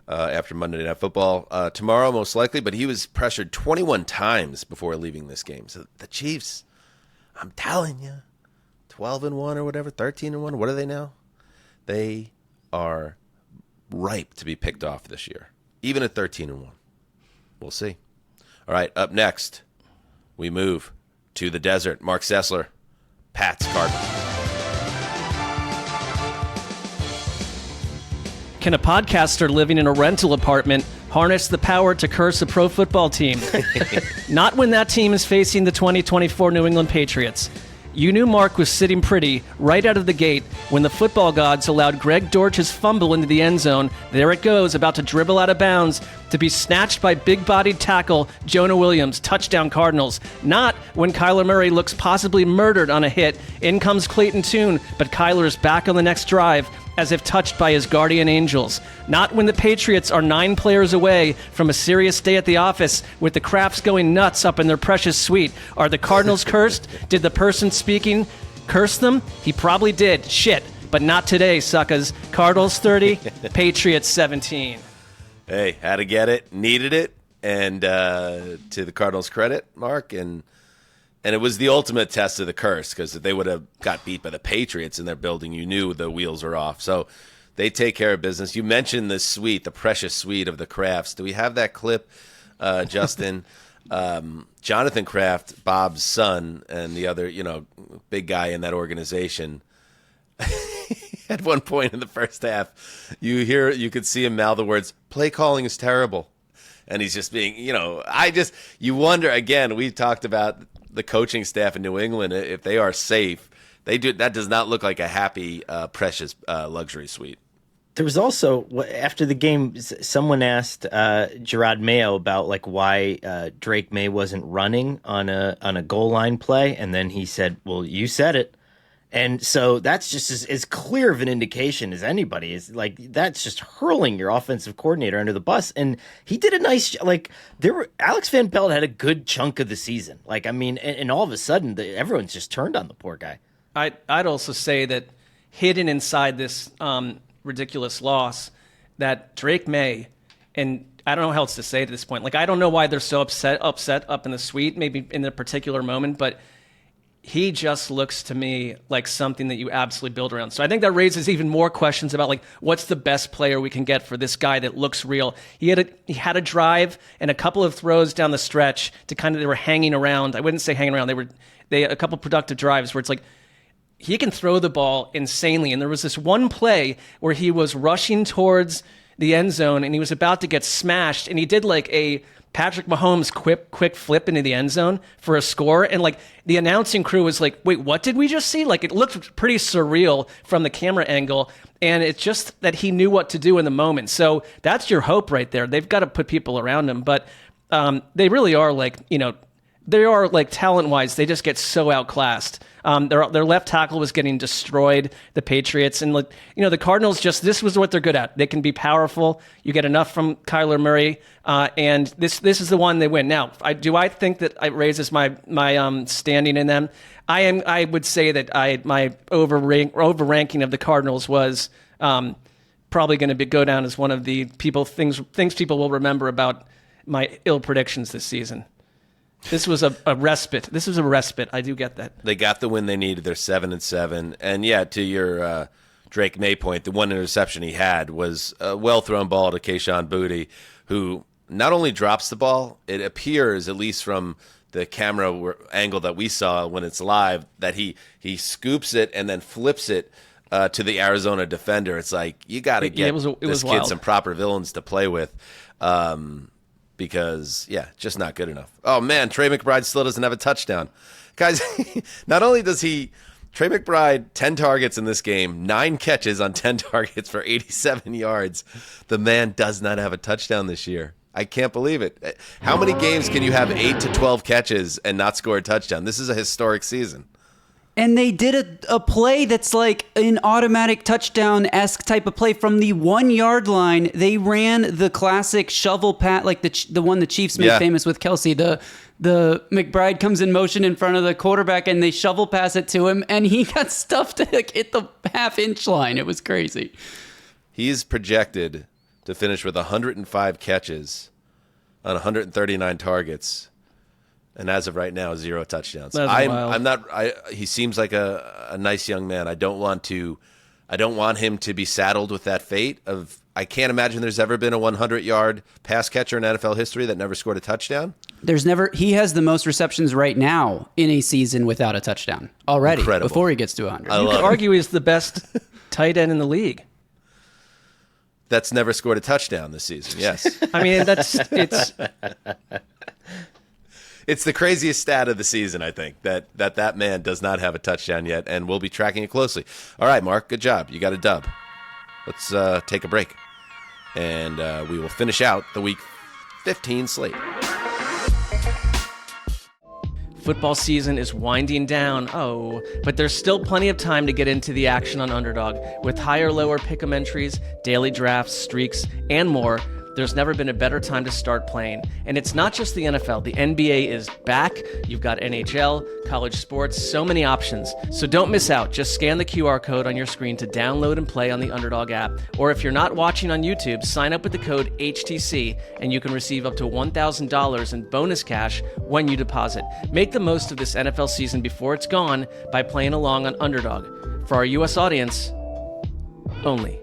after Monday Night Football tomorrow, most likely. But he was pressured 21 times before leaving this game. So the Chiefs, I'm telling you, 12-1 or whatever, 13-1. What are they now? They are ripe to be picked off this year, even at 13-1. We'll see. All right, up next, we move to the desert. Marc Sessler, Pats, Cardinals. Can a podcaster living in a rental apartment harness the power to curse a pro football team? Not when that team is facing the 2024 New England Patriots. You knew Mark was sitting pretty right out of the gate when the football gods allowed Greg Dortch's fumble into the end zone. There it goes, about to dribble out of bounds, to be snatched by big-bodied tackle Jonah Williams. Touchdown Cardinals. Not when Kyler Murray looks possibly murdered on a hit. In comes Clayton Tune, but Kyler is back on the next drive, as if touched by his guardian angels. Not when the Patriots are 9 players away from a serious day at the office with the Crafts going nuts up in their precious suite. Are the Cardinals cursed? Did the person speaking curse them? He probably did. Shit. But not today, suckers. Cardinals 30, Patriots 17. Hey, had to get it, needed it, and to the Cardinals' credit, Mark, and it was the ultimate test of the curse, because if they would have got beat by the Patriots in their building, you knew the wheels were off. So they take care of business. You mentioned the suite, the precious suite of the Crafts. Do we have that clip, Justin? Jonathan Kraft, Bob's son, and the other, big guy in that organization. At one point in the first half, you could see him mouth the words, "Play calling is terrible." And he's just being, you wonder, again, we talked about the coaching staff in New England, if they are safe, that does not look like a happy, precious luxury suite. There was also, after the game, someone asked Gerard Mayo about why Drake May wasn't running on a goal line play, and then he said, "Well, you said it." And so that's just as clear of an indication as anybody is. That's just hurling your offensive coordinator under the bus. And he did a nice, Alex Van Pelt had a good chunk of the season. And all of a sudden, everyone's just turned on the poor guy. I'd also say that hidden inside this ridiculous loss, that Drake May, and I don't know how else to say it at this point. I don't know why they're so upset up in the suite, maybe in a particular moment, but he just looks to me like something that you absolutely build around. So I think that raises even more questions about what's the best player we can get for this guy that looks real. He had a drive and a couple of throws down the stretch they were hanging around. I wouldn't say hanging around. They a couple productive drives where it's he can throw the ball insanely. And there was this one play where he was rushing towards the end zone and he was about to get smashed, and he did a Patrick Mahomes quick flip into the end zone for a score, and the announcing crew was like, "Wait, what did we just see?" It looked pretty surreal from the camera angle, and it's just that he knew what to do in the moment. So that's your hope right there. They've got to put people around him, but they really are they are talent-wise, they just get so outclassed. Their left tackle was getting destroyed, the Patriots, and the Cardinals this was what they're good at. They can be powerful. You get enough from Kyler Murray, and this is the one they win. Now, I think that it raises my standing in them? I would say that my overranking of the Cardinals was probably going to go down as one of the things people will remember about my ill predictions this season. This was a respite. This was a respite. I do get that. They got the win they needed. They're 7-7. And yeah, to your Drake May point, the one interception he had was a well-thrown ball to Kayshon Boutte, who not only drops the ball, it appears, at least from the camera angle that we saw when it's live, that he scoops it and then flips it to the Arizona defender. It's like, you got to get this kid wild. some proper villains to play with. Because, just not good enough. Oh, man, Trey McBride still doesn't have a touchdown. Guys, not only does Trey McBride, 10 targets in this game, 9 catches on 10 targets for 87 yards. The man does not have a touchdown this year. I can't believe it. How many games can you have 8 to 12 catches and not score a touchdown? This is a historic season. And they did a play that's like an automatic touchdown-esque type of play from the 1 yard line. They ran the classic shovel pat, like the one the Chiefs made famous with Kelsey. The McBride comes in motion in front of the quarterback, and they shovel pass it to him, and he got stuffed to hit the half-inch line. It was crazy. He's projected to finish with 105 catches on 139 targets. And as of right now, 0 touchdowns. I'm not. He seems like a nice young man. I don't want him to be saddled with that fate of. I can't imagine there's ever been a 100-yard pass catcher in NFL history that never scored a touchdown. He has the most receptions right now in a season without a touchdown already. Incredible. Before he gets to 100. You could argue he's the best tight end in the league. That's never scored a touchdown this season. Yes. I mean, It's the craziest stat of the season, I think, that man does not have a touchdown yet, and we'll be tracking it closely. All right, Mark, good job. You got a dub. Let's take a break, and we will finish out the Week 15 slate. Football season is winding down, but there's still plenty of time to get into the action on Underdog. With higher, lower pick'em entries, daily drafts, streaks, and more, there's never been a better time to start playing. And it's not just the NFL. The NBA is back. You've got NHL, college sports, so many options. So don't miss out. Just scan the QR code on your screen to download and play on the Underdog app. Or if you're not watching on YouTube, sign up with the code HTC and you can receive up to $1,000 in bonus cash when you deposit. Make the most of this NFL season before it's gone by playing along on Underdog. For our U.S. audience, only.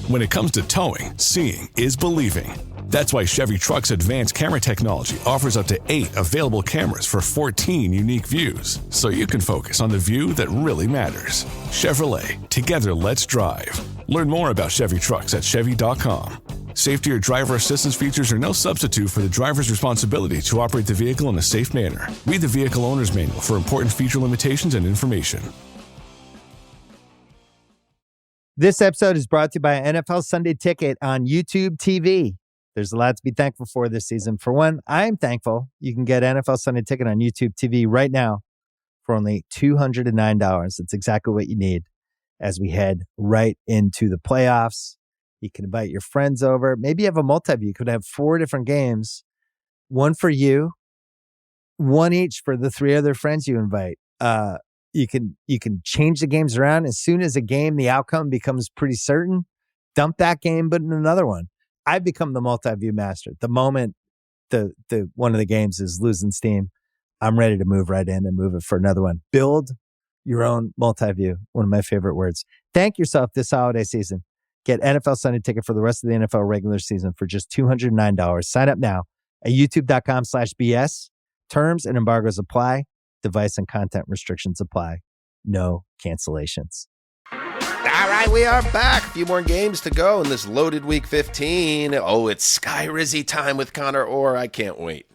When it comes to towing, seeing is believing. That's why Chevy Truck's advanced camera technology offers up to 8 available cameras for 14 unique views, so you can focus on the view that really matters. Chevrolet, together let's drive. Learn more about Chevy Trucks at Chevy.com. Safety or driver assistance features are no substitute for the driver's responsibility to operate the vehicle in a safe manner. Read the vehicle owner's manual for important feature limitations and information. This episode is brought to you by NFL Sunday Ticket on YouTube TV. There's a lot to be thankful for this season. For one, I'm thankful you can get NFL Sunday Ticket on YouTube TV right now for only $209. It's exactly what you need as we head right into the playoffs. You can invite your friends over. Maybe you have a multi-view. You could have 4 different games, one for you, one each for the 3 other friends you invite. You can change the games around as soon as the outcome becomes pretty certain. Dump that game, put in another one. I've become the multi-view master. The moment the one of the games is losing steam, I'm ready to move right in and move it for another one. Build your own multi-view. One of my favorite words. Thank yourself this holiday season. Get NFL Sunday Ticket for the rest of the NFL regular season for just $209. Sign up now at youtube.com/BS. Terms and embargoes apply. Device and content restrictions apply. No cancellations. All right, we are back. A few more games to go in this loaded Week 15. Oh, it's Sky Rizzy time with Conor Orr. I can't wait.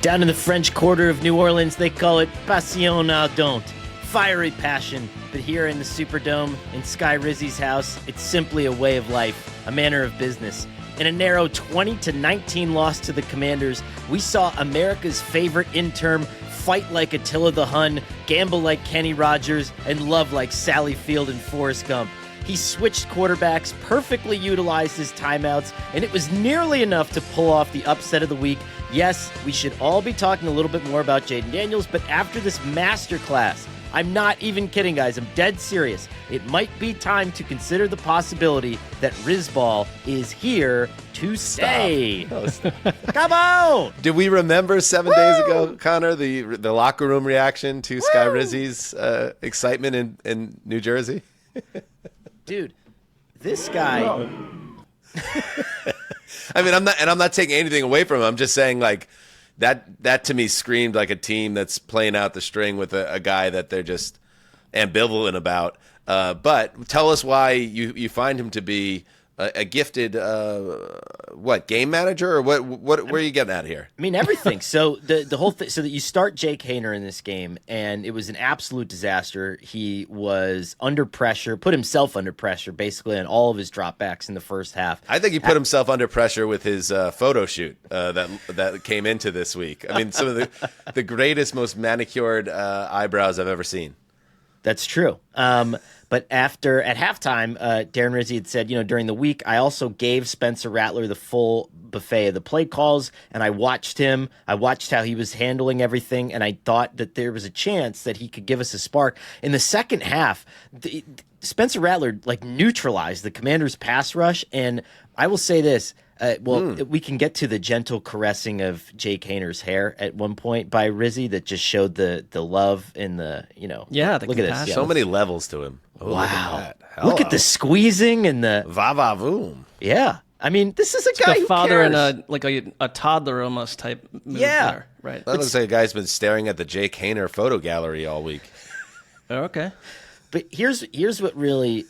Down in the French Quarter of New Orleans, they call it Passion Ardente, fiery passion. But here in the Superdome, in Sky Rizzy's house, it's simply a way of life, a manner of business. In a narrow 20-19 loss to the Commanders, we saw America's favorite intern fight like Attila the Hun, gamble like Kenny Rogers, and love like Sally Field and Forrest Gump. He switched quarterbacks, perfectly utilized his timeouts, and it was nearly enough to pull off the upset of the week. Yes, we should all be talking a little bit more about Jaden Daniels, but after this masterclass, I'm not even kidding, guys. I'm dead serious. It might be time to consider the possibility that Rizball is here to stay. Come on! Do we remember 7 days ago, Connor, the locker room reaction to Sky Rizzi's excitement in New Jersey? Dude, this guy. I mean, I'm not taking anything away from him. I'm just saying, like, that to me screamed like a team that's playing out the string with a guy that they're just ambivalent about. But tell us why you find him to be a gifted game manager, or what where are you getting at here? I mean, everything. So the whole thing. So that you start Jake Haener in this game, and it was an absolute disaster. He was under pressure, put himself under pressure, basically on all of his dropbacks in the first half. I think he put himself under pressure with his photo shoot that came into this week. I mean, some of the greatest, most manicured eyebrows I've ever seen. That's true. But at halftime, Darren Rizzi had said, during the week, I also gave Spencer Rattler the full buffet of the play calls, and I watched him. I watched how he was handling everything, and I thought that there was a chance that he could give us a spark. In the second half, Spencer Rattler neutralized the Commanders' pass rush, and I will say this. We can get to the gentle caressing of Jake Haener's hair at one point by Rizzi that just showed the love and the look at this. So many levels to him. Oh, wow. Look at the squeezing and the va-va-voom. Yeah. I mean, this is a guy the who father cares. and a toddler almost type move Yeah. there. Right. That looks like a guy's been staring at the Jake Haener photo gallery all week. Okay. But here's what really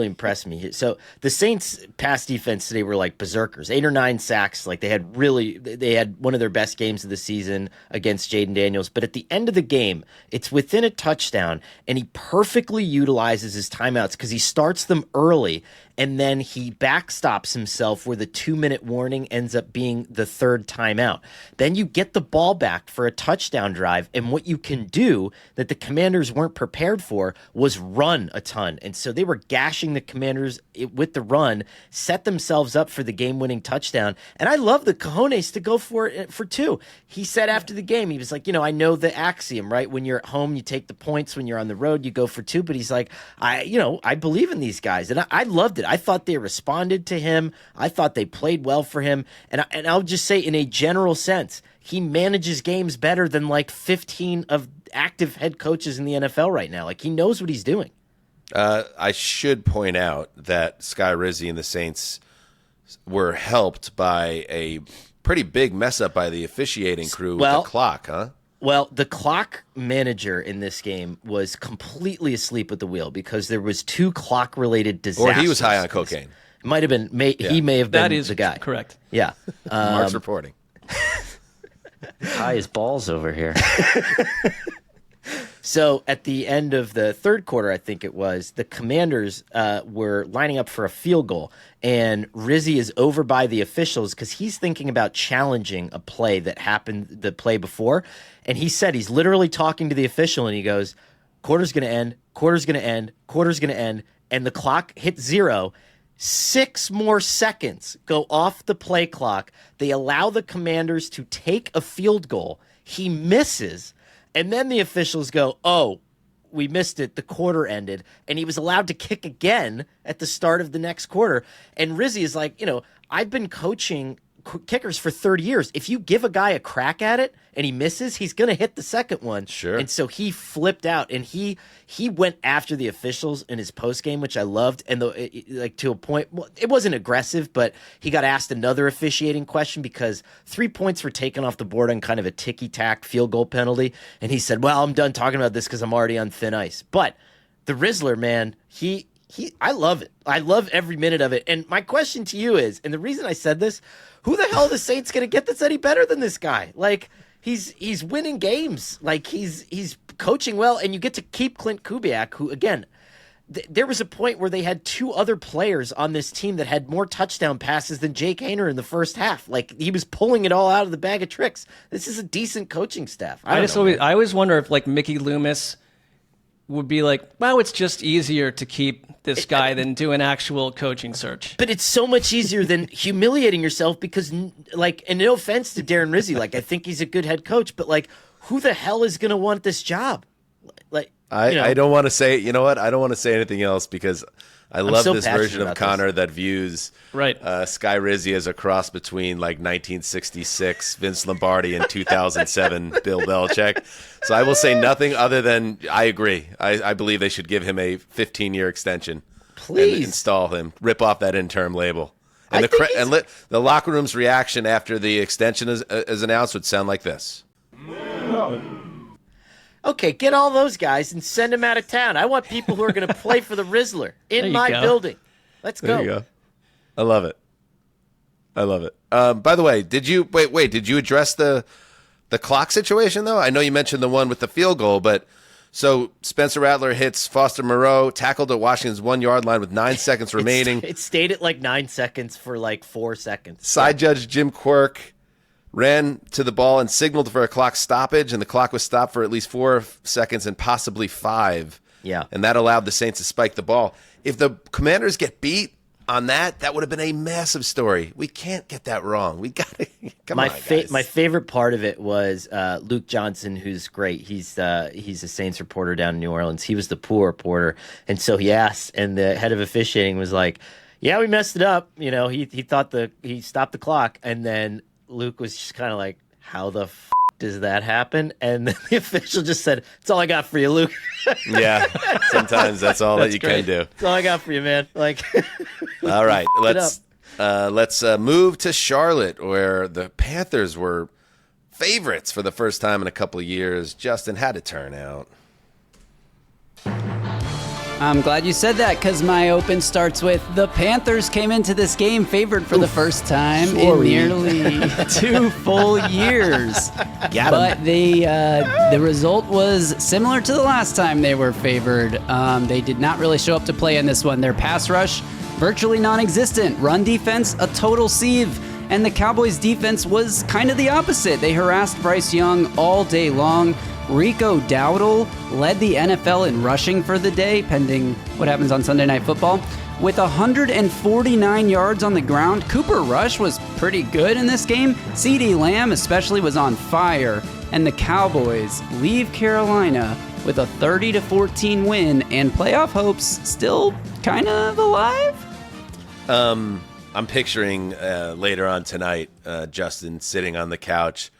impressed me. So the Saints' pass defense today were like berserkers, 8 or 9 sacks. Like they had one of their best games of the season against Jaden Daniels. But at the end of the game, it's within a touchdown, and he perfectly utilizes his timeouts because he starts them early, and then he backstops himself where the 2-minute warning ends up being the third timeout. Then you get the ball back for a touchdown drive, and what you can do that the Commanders weren't prepared for was run a ton. And so they were gashing the Commanders with the run, set themselves up for the game-winning touchdown. And I love the cojones to go for it for 2. He said after the game, he was like, I know the axiom, right? When you're at home, you take the points. When you're on the road, you go for 2. But he's like, I believe in these guys. And I loved it. I thought they responded to him. I thought they played well for him. And I'll just say, in a general sense, he manages games better than 15 of active head coaches in the NFL right now. He knows what he's doing. I should point out that Sky Rizzi and the Saints were helped by a pretty big mess up by the officiating crew with the clock, huh? Well, the clock manager in this game was completely asleep at the wheel because there was 2 clock-related disasters. Or he was high on cocaine. Might have been. He may have been that is the guy. Correct. Yeah. Mark's reporting. High as balls over here. So at the end of the third quarter, I think it was, the Commanders were lining up for a field goal, and Rizzi is over by the officials because he's thinking about challenging a play that happened the play before. And he said he's literally talking to the official, and he goes, quarter's going to end, quarter's going to end, quarter's going to end, and the clock hits 0. 6 more seconds go off the play clock. They allow the Commanders to take a field goal. He misses. And then the officials go, oh, we missed it. The quarter ended. And he was allowed to kick again at the start of the next quarter. And Rizzi is like, I've been coaching kickers for 30 years. If you give a guy a crack at it and he misses, he's going to hit the second one. Sure. And so he flipped out, and he went after the officials in his postgame, which I loved. And to a point, well, it wasn't aggressive, but he got asked another officiating question because 3 points were taken off the board on kind of a ticky-tack field goal penalty. And he said, well, I'm done talking about this because I'm already on thin ice. But the Rizzler, man, I love it. I love every minute of it. And my question to you is, and the reason I said this, who the hell are the Saints going to get that's any better than this guy? He's winning games. He's coaching well, and you get to keep Clint Kubiak, who, again, there was a point where they had 2 other players on this team that had more touchdown passes than Jake Haener in the first half. He was pulling it all out of the bag of tricks. This is a decent coaching staff. I always wonder if Mickey Loomis would be like, well, it's just easier to keep this guy than do an actual coaching search. But it's so much easier than humiliating yourself because, like, and no offense to Darren Rizzi, like, I think he's a good head coach, but, like, who the hell is going to want this job? Like, I don't want to say, you know what? I don't want to say anything else because I love so this passionate version of about Connor that views right. Sky Rizzi as a cross between like 1966 Vince Lombardi and 2007 Bill Belichick. So I will say nothing other than I agree. I believe they should give him a 15-year extension. Please. And install him. Rip off that interim label. And the locker room's reaction after the extension is announced would sound like this. Okay, get all those guys and send them out of town. I want people who are going to play for the Rizzler in my building. Let's go. There you go. I love it. I love it. By the way, did you address the clock situation though? I know you mentioned the one with the field goal, but so Spencer Rattler hits Foster Moreau, tackled at Washington's 1 yard line with 9 seconds remaining. It stayed at like 9 seconds for like 4 seconds. Side judge Jim Quirk ran to the ball and signaled for a clock stoppage, and the clock was stopped for at least 4 seconds and possibly 5. Yeah. And that allowed the Saints to spike the ball. If the Commanders get beat on that would have been a massive story. We can't get that wrong. We got to come on, guys. My favorite part of it was Luke Johnson, who's great. He's a Saints reporter down in New Orleans. He was the pool reporter, and so he asked, and the head of officiating was like, "Yeah, we messed it up." You know, he thought he stopped the clock, and then Luke was just kind of like, "How the f*** does that happen?" And then the official just said, "That's all I got for you, Luke." Yeah, sometimes that's all that you can do. That's all I got for you, man. Like, all right, let's move to Charlotte, where the Panthers were favorites for the first time in a couple of years. Justin, how'd it turn out? I'm glad you said that because my open starts with the Panthers came into this game favored for the first time in nearly 2 full years. But the result was similar to the last time they were favored. They did not really show up to play in this one. Their pass rush, virtually non-existent. Run defense, a total sieve. And the Cowboys defense was kind of the opposite. They harassed Bryce Young all day long. Rico Dowdle led the NFL in rushing for the day, pending what happens on Sunday Night Football. With 149 yards on the ground, Cooper Rush was pretty good in this game. CeeDee Lamb especially was on fire. And the Cowboys leave Carolina with a 30-14 win and playoff hopes still kind of alive. I'm picturing later on tonight, Justin sitting on the couch,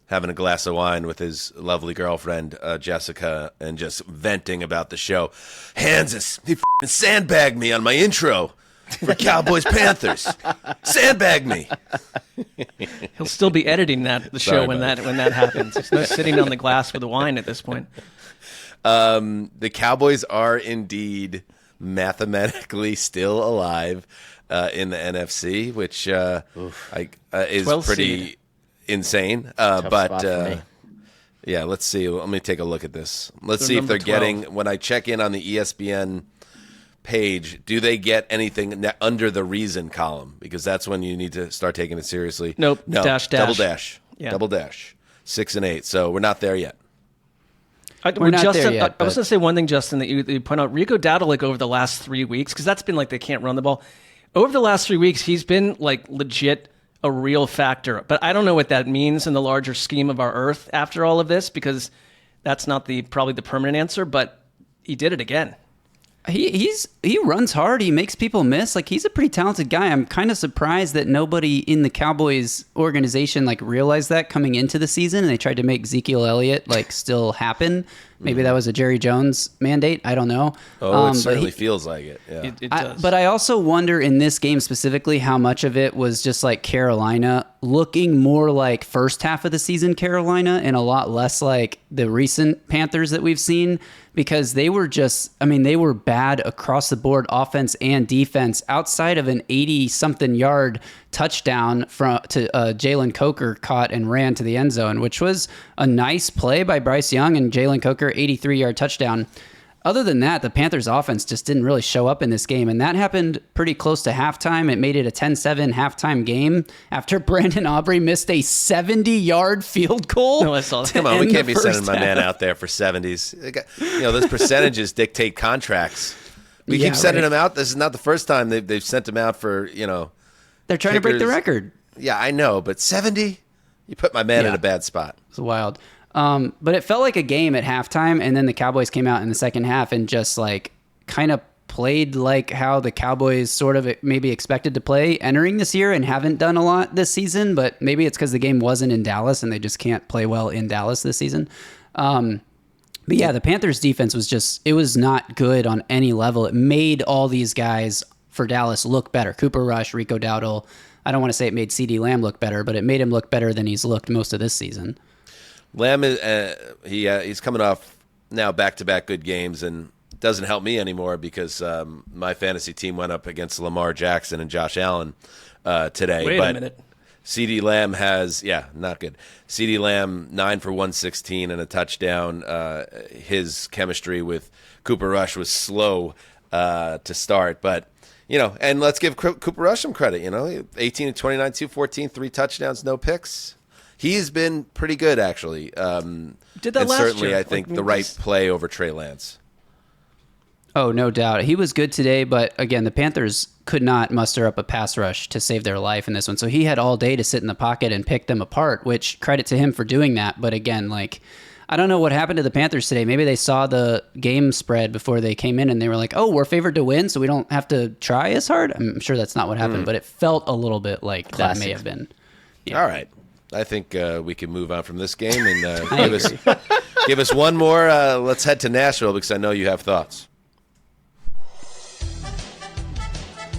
having a glass of wine with his lovely girlfriend, Jessica, and just venting about the show. Hanzus, he f***ing sandbagged me on my intro for Cowboys Panthers. Sandbagged me. He'll still be editing the show when that happens. He's not sitting on the glass with the wine at this point. The Cowboys are indeed mathematically still alive in the NFC, which is well pretty seen. Insane. Tough spot for me. Yeah, let's see. Let me take a look at this. Let's They're see if they're number 12. getting, when I check in on the ESPN page, do they get anything under the reason column? Because that's when you need to start taking it seriously. Nope. No. Dash. Double dash. Yeah. Double dash. 6 and 8. So we're not there yet. We're not there yet, I was going to say one thing, Justin, that you point out. Rico Dowdle, like over the last 3 weeks, because that's been like they can't run the ball. Over the last 3 weeks, he's been like legit a real factor. But I don't know what that means in the larger scheme of our earth after all of this, because that's not probably the permanent answer, but he did it again. He runs hard. He makes people miss. Like, he's a pretty talented guy. I'm kind of surprised that nobody in the Cowboys organization like realized that coming into the season, and they tried to make Ezekiel Elliott like still happen. Maybe that was a Jerry Jones mandate. I don't know. Oh, it certainly feels like it. Yeah. It does. But I also wonder in this game specifically how much of it was just like Carolina looking more like first half of the season Carolina and a lot less like the recent Panthers that we've seen, because they were they were bad across the board, offense and defense, outside of an 80-something yard touchdown to Jalen Coker caught and ran to the end zone, which was a nice play by Bryce Young, and Jalen Coker, 83-yard touchdown. Other than that, the Panthers offense just didn't really show up in this game, and that happened pretty close to halftime. It made it a 10-7 halftime game after Brandon Aubrey missed a 70-yard field goal. No, I saw that. Come on, we can't be sending my half. man out there for 70s. Those percentages dictate contracts. We keep sending him out. This is not the first time they've sent him out for, They're trying to break the record. Yeah, I know, but 70? You put my man in a bad spot. It's wild. But it felt like a game at halftime, and then the Cowboys came out in the second half and just kind of played like how the Cowboys sort of maybe expected to play entering this year and haven't done a lot this season, but maybe it's because the game wasn't in Dallas and they just can't play well in Dallas this season. But yeah, the Panthers defense it was not good on any level. It made all these guys for Dallas look better. Cooper Rush, Rico Dowdle. I don't want to say it made CeeDee Lamb look better, but it made him look better than he's looked most of this season. Lamb is he's coming off now back-to-back good games, and doesn't help me anymore because my fantasy team went up against Lamar Jackson and Josh Allen today. Wait a minute. CeeDee Lamb has not good. CeeDee Lamb 9 for 116 and a touchdown. His chemistry with Cooper Rush was slow to start, but and let's give Cooper Rush some credit. 18 to 29, 214, 3 touchdowns, no picks. He's been pretty good, actually. Did that and last certainly, year. I think, the right play over Trey Lance. Oh, no doubt. He was good today, but again, the Panthers could not muster up a pass rush to save their life in this one. So he had all day to sit in the pocket and pick them apart, which credit to him for doing that. But again, I don't know what happened to the Panthers today. Maybe they saw the game spread before they came in and they were like, oh, we're favored to win, so we don't have to try as hard. I'm sure that's not what happened, but it felt a little bit like that may have been. Yeah. All right. I think we can move on from this game and give us one more. Let's head to Nashville because I know you have thoughts.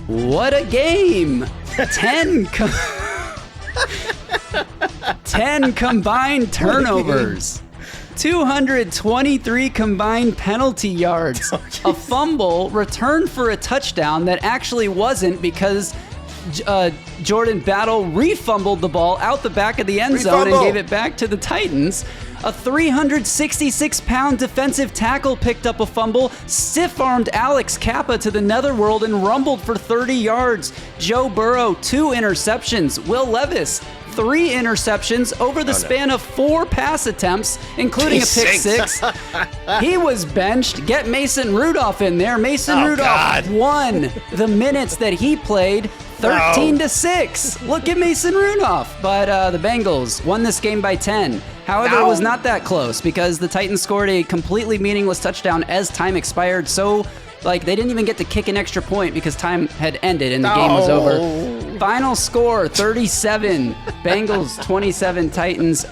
What a game! 10 combined turnovers. 223 combined penalty yards. A fumble returned for a touchdown that actually wasn't because Jordan Battle refumbled the ball out the back of the end zone and gave it back to the Titans. A 366-pound defensive tackle picked up a fumble, stiff-armed Alex Kappa to the netherworld and rumbled for 30 yards. Joe Burrow, 2 interceptions. Will Levis, 3 interceptions over the span of 4 pass attempts, including a pick 6. He was benched. Get Mason Rudolph in there. Mason Rudolph won the minutes that he played. 13-6. Look at Mason Rudolph. But the Bengals won this game by 10. However, it was not that close because the Titans scored a completely meaningless touchdown as time expired. So, they didn't even get to kick an extra point because time had ended and the game was over. Final score, 37. Bengals, 27. Titans,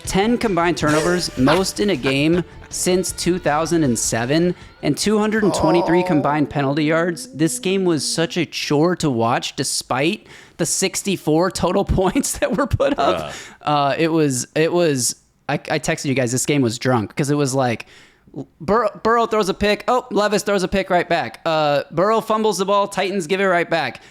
10 combined turnovers, most in a game since 2007, and 223 combined penalty yards. This game was such a chore to watch despite the 64 total points that were put up. It was. I texted you guys, this game was drunk because it was like Burrow throws a pick. Oh, Levis throws a pick right back. Burrow fumbles the ball. Titans give it right back.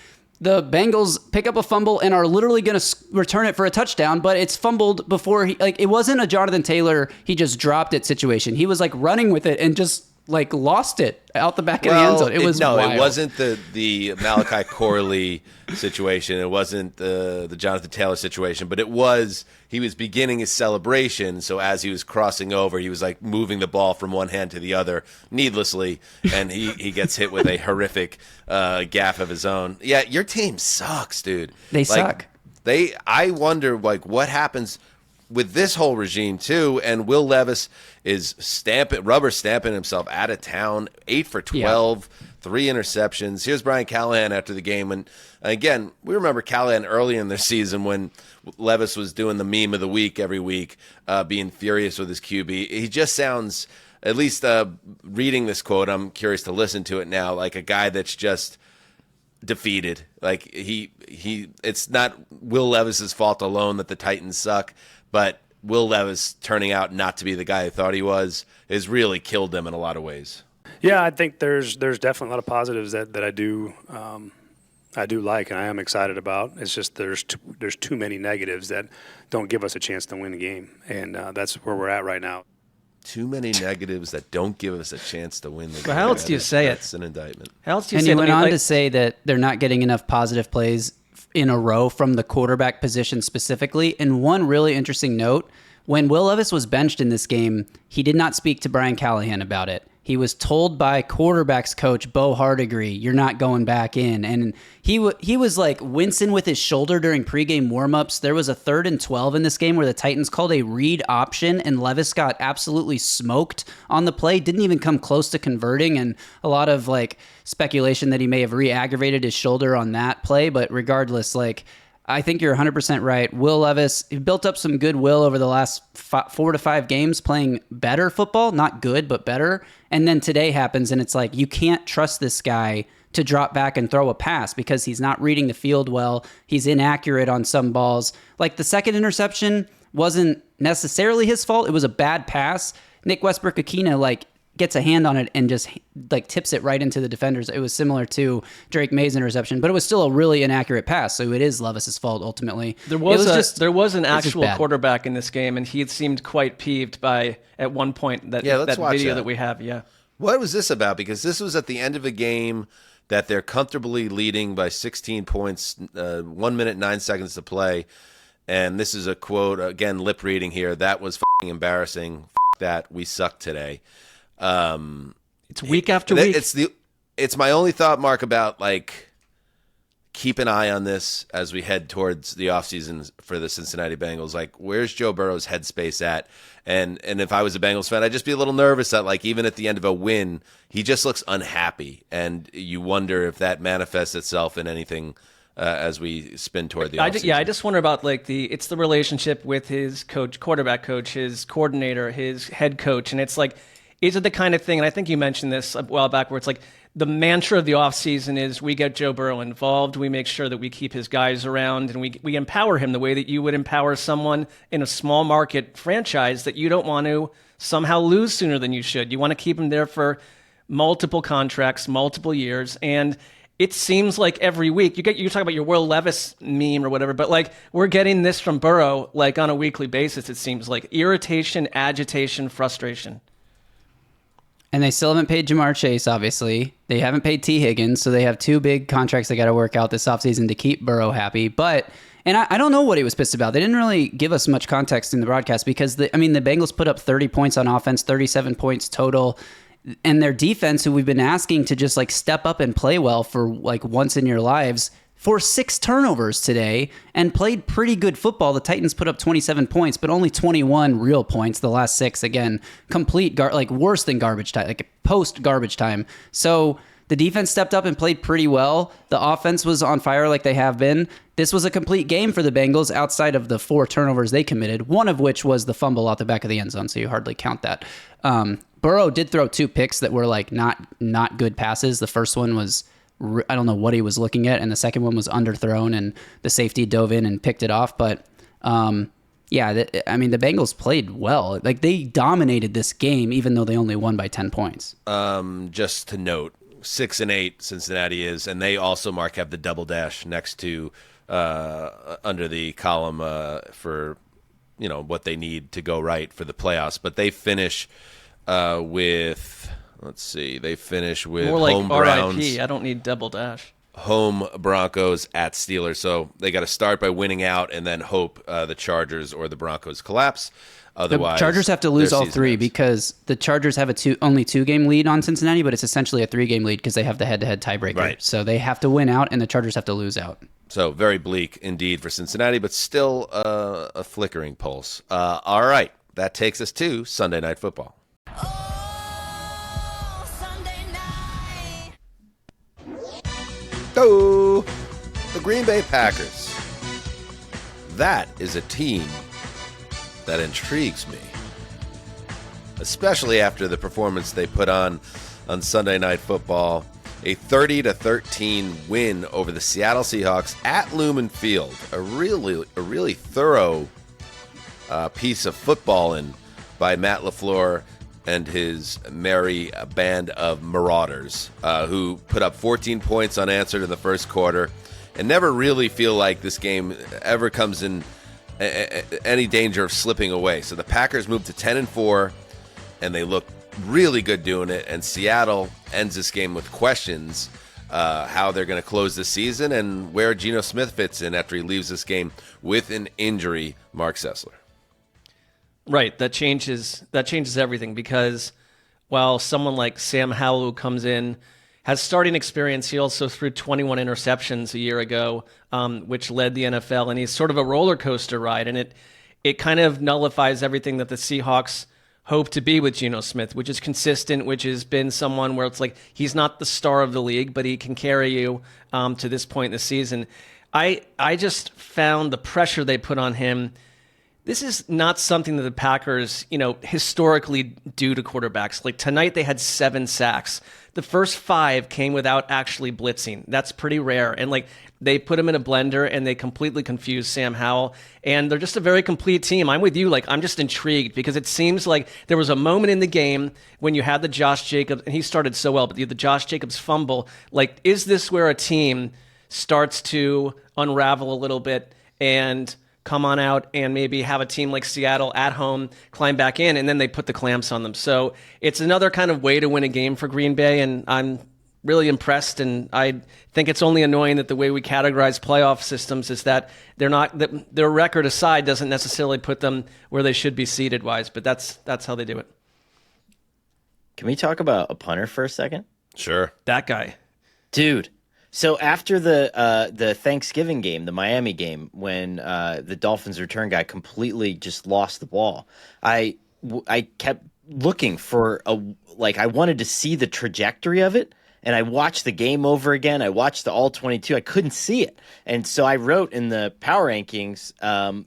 The Bengals pick up a fumble and are literally going to return it for a touchdown, but it's fumbled before it wasn't a Jonathan Taylor, he just dropped it situation. He was running with it and just lost it out the back of the end zone. It was wild. It wasn't the Malachi Corley situation. It wasn't the Jonathan Taylor situation, but he was beginning his celebration. So as he was crossing over, he was moving the ball from one hand to the other needlessly, and he gets hit with a horrific gaffe of his own. Yeah, your team sucks, dude. They suck. I wonder what happens with this whole regime too, and Will Levis is rubber stamping himself out of town. 8 for 12, 3 interceptions. Here's Brian Callahan after the game. And again, we remember Callahan early in the season when Levis was doing the meme of the week every week, being furious with his QB. He just sounds, at least reading this quote, I'm curious to listen to it now, like a guy that's just defeated. It's not Will Levis's fault alone that the Titans suck, but Will Levis turning out not to be the guy I thought he was has really killed them in a lot of ways. Yeah, I think there's definitely a lot of positives that I do like and I am excited about. It's just there's too many negatives that don't give us a chance to win the game, and that's where we're at right now. Too many negatives that don't give us a chance to win the game. But how else do you say it? That's an indictment. How else do you And say he it? went I mean, on like- to say that they're not getting enough positive plays in a row from the quarterback position specifically. And one really interesting note, when Will Levis was benched in this game, he did not speak to Brian Callahan about it. He was told by quarterbacks coach Bo Hardigree, "You're not going back in." And he was like wincing with his shoulder during pregame warmups. There was a 3rd and 12 in this game where the Titans called a read option, and Levis got absolutely smoked on the play. Didn't even come close to converting, and a lot of like speculation that he may have re-aggravated his shoulder on that play. But regardless, like, I think you're 100% right. Will Levis, he built up some goodwill over the last 4 to 5 games playing better football, not good, but better. And then today happens, and it's like, you can't trust this guy to drop back and throw a pass because he's not reading the field well. He's inaccurate on some balls. Like the second interception wasn't necessarily his fault. It was a bad pass. Nick Westbrook-Akina, like, gets a hand on it and just like tips it right into the defenders. It was similar to Drake May's interception, but it was still a really inaccurate pass. So it is Levis's fault ultimately. There was an just actual bad. quarterback in this game, and he seemed quite peeved by at one point that let's watch video that we have. Yeah, What was this about? Because this was at the end of a game that they're comfortably leading by 16 points, 1 minute, 9 seconds to play. And this is a quote, again, lip reading here. "That was f***ing embarrassing. F*** that. We suck today." It's week after week. It's my only thought, Mark, about like keep an eye on this as we head towards the offseason for the Cincinnati Bengals. Like, where's Joe Burrow's headspace at? And if I was a Bengals fan, I'd just be a little nervous that like even at the end of a win, he just looks unhappy, and you wonder if that manifests itself in anything as we spin toward the offseason. I just wonder about like the relationship with his coach, quarterback coach, his coordinator, his head coach, and it's like, is it the kind of thing, and I think you mentioned this a while back, where it's like the mantra of the offseason is we get Joe Burrow involved, we make sure that we keep his guys around, and we empower him the way that you would empower someone in a small market franchise that you don't want to somehow lose sooner than you should. You want to keep him there for multiple contracts, multiple years, and it seems like every week you talk about your Will Levis meme or whatever, but like we're getting this from Burrow like on a weekly basis. It seems like irritation, agitation, frustration. And they still haven't paid Jamar Chase, obviously. They haven't paid T. Higgins, so they have 2 big contracts they got to work out this offseason to keep Burrow happy. But, and I don't know what he was pissed about. They didn't really give us much context in the broadcast because, the Bengals put up 30 points on offense, 37 points total. And their defense, who we've been asking to just like step up and play well for like once in your lives, forced 6 turnovers today and played pretty good football. The Titans put up 27 points, but only 21 real points. The last 6, again, complete worse than garbage time, like post garbage time. So the defense stepped up and played pretty well. The offense was on fire like they have been. This was a complete game for the Bengals outside of the 4 turnovers they committed, one of which was the fumble out the back of the end zone, so you hardly count that. Burrow did throw 2 picks that were like not good passes. The first one was, I don't know what he was looking at, and the second one was underthrown, and the safety dove in and picked it off. But the Bengals played well. Like, they dominated this game, even though they only won by 10 points. Just to note, 6-8 Cincinnati is, and they also, Mark, have the double dash next to under the column for what they need to go right for the playoffs. But they finish with. Let's see. They finish with more like home Browns. RIP. I don't need double dash. Home Broncos at Steelers. So they got to start by winning out and then hope the Chargers or the Broncos collapse. Otherwise, the Chargers have to lose all 3 because the Chargers have only 2-game lead on Cincinnati, but it's essentially a 3-game lead because they have the head-to-head tiebreaker. Right. So they have to win out, and the Chargers have to lose out. So very bleak indeed for Cincinnati, but still a flickering pulse. All right. That takes us to Sunday Night Football. Oh, the Green Bay Packers. That is a team that intrigues me, especially after the performance they put on Sunday Night Football. A 30-13 win over the Seattle Seahawks at Lumen Field. A really thorough piece of footballing by Matt LaFleur and his merry band of marauders who put up 14 points unanswered in the first quarter and never really feel like this game ever comes in any danger of slipping away. So the Packers moved to 10-4. and they look really good doing it. And Seattle ends this game with questions how they're going to close the season and where Geno Smith fits in after he leaves this game with an injury. Marc Sessler. Right, that changes everything, because while someone like Sam Howell, who comes in, has starting experience, he also threw 21 interceptions a year ago, which led the NFL, and he's sort of a roller coaster ride, and it kind of nullifies everything that the Seahawks hope to be with Geno Smith, which is consistent, which has been someone where it's like he's not the star of the league, but he can carry you to this point in the season. I just found the pressure they put on him. This is not something that the Packers, historically do to quarterbacks. Like tonight, they had 7 sacks. The first 5 came without actually blitzing. That's pretty rare. And they put him in a blender and they completely confused Sam Howell. And they're just a very complete team. I'm with you. I'm just intrigued because it seems like there was a moment in the game when you had the Josh Jacobs, and he started so well, but you had the Josh Jacobs fumble. Is this where a team starts to unravel a little bit and come on out and maybe have a team like Seattle at home climb back in, and then they put the clamps on them? So it's another kind of way to win a game for Green Bay, and I'm really impressed. And I think it's only annoying that the way we categorize playoff systems is that their record aside doesn't necessarily put them where they should be seeded wise, but that's how they do it. Can we talk about a punter for a second? Sure. That guy. Dude. So after the Thanksgiving game, the Miami game, when the Dolphins return guy completely just lost the ball, I kept looking for I wanted to see the trajectory of it, and I watched the game over again. I watched the all 22. I couldn't see it, and so I wrote in the power rankings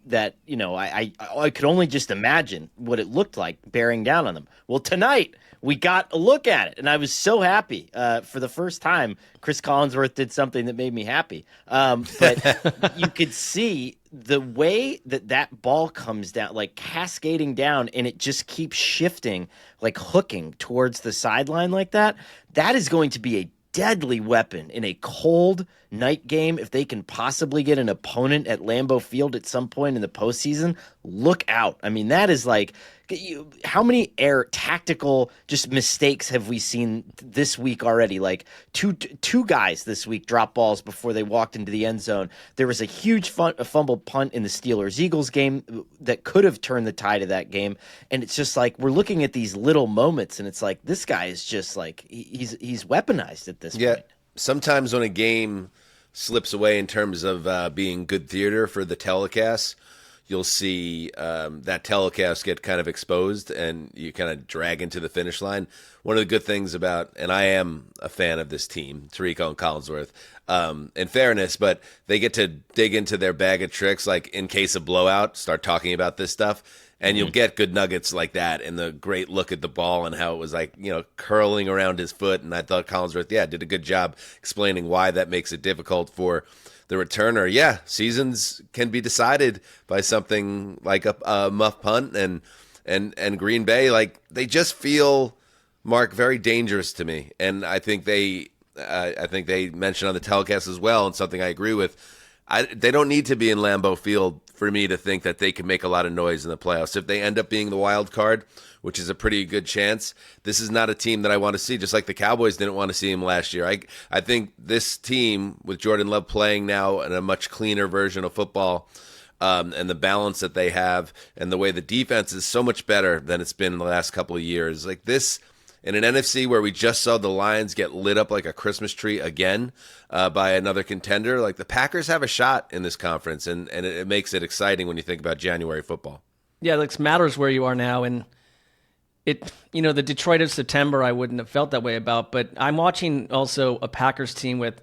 that I could only just imagine what it looked like bearing down on them. Well, tonight we got a look at it, and I was so happy. For the first time, Chris Collinsworth did something that made me happy. But you could see the way that ball comes down, cascading down, and it just keeps shifting, hooking towards the sideline like that. That is going to be a deadly weapon in a cold night game. If they can possibly get an opponent at Lambeau Field at some point in the postseason, look out. I mean, that is how many tactical just mistakes have we seen this week already? Two guys this week dropped balls before they walked into the end zone. There was a huge fumbled punt in the Steelers-Eagles game that could have turned the tide of that game. And it's just we're looking at these little moments, and it's this guy is just he's weaponized at this point. Sometimes when a game slips away in terms of being good theater for the telecast, you'll see that telecast get kind of exposed and you kind of drag into the finish line. One of the good things about, and I am a fan of this team, Tirico and Collinsworth, in fairness, but they get to dig into their bag of tricks, in case of blowout, start talking about this stuff. And you'll get good nuggets like that, and the great look at the ball and how it was curling around his foot. And I thought Collinsworth, did a good job explaining why that makes it difficult for the returner. Yeah, seasons can be decided by something like a muff punt, and Green Bay, they just feel, Mark, very dangerous to me. And I think they mentioned on the telecast as well, and something I agree with. They don't need to be in Lambeau Field for me to think that they can make a lot of noise in the playoffs. If they end up being the wild card, which is a pretty good chance, this is not a team that I want to see, just like the Cowboys didn't want to see him last year. I think this team, with Jordan Love playing now in a much cleaner version of football, and the balance that they have, and the way the defense is so much better than it's been in the last couple of years. This, in an NFC where we just saw the Lions get lit up like a Christmas tree again by another contender, the Packers have a shot in this conference, and it makes it exciting when you think about January football. Yeah, it matters where you are now, and the Detroit of September I wouldn't have felt that way about, but I'm watching also a Packers team with,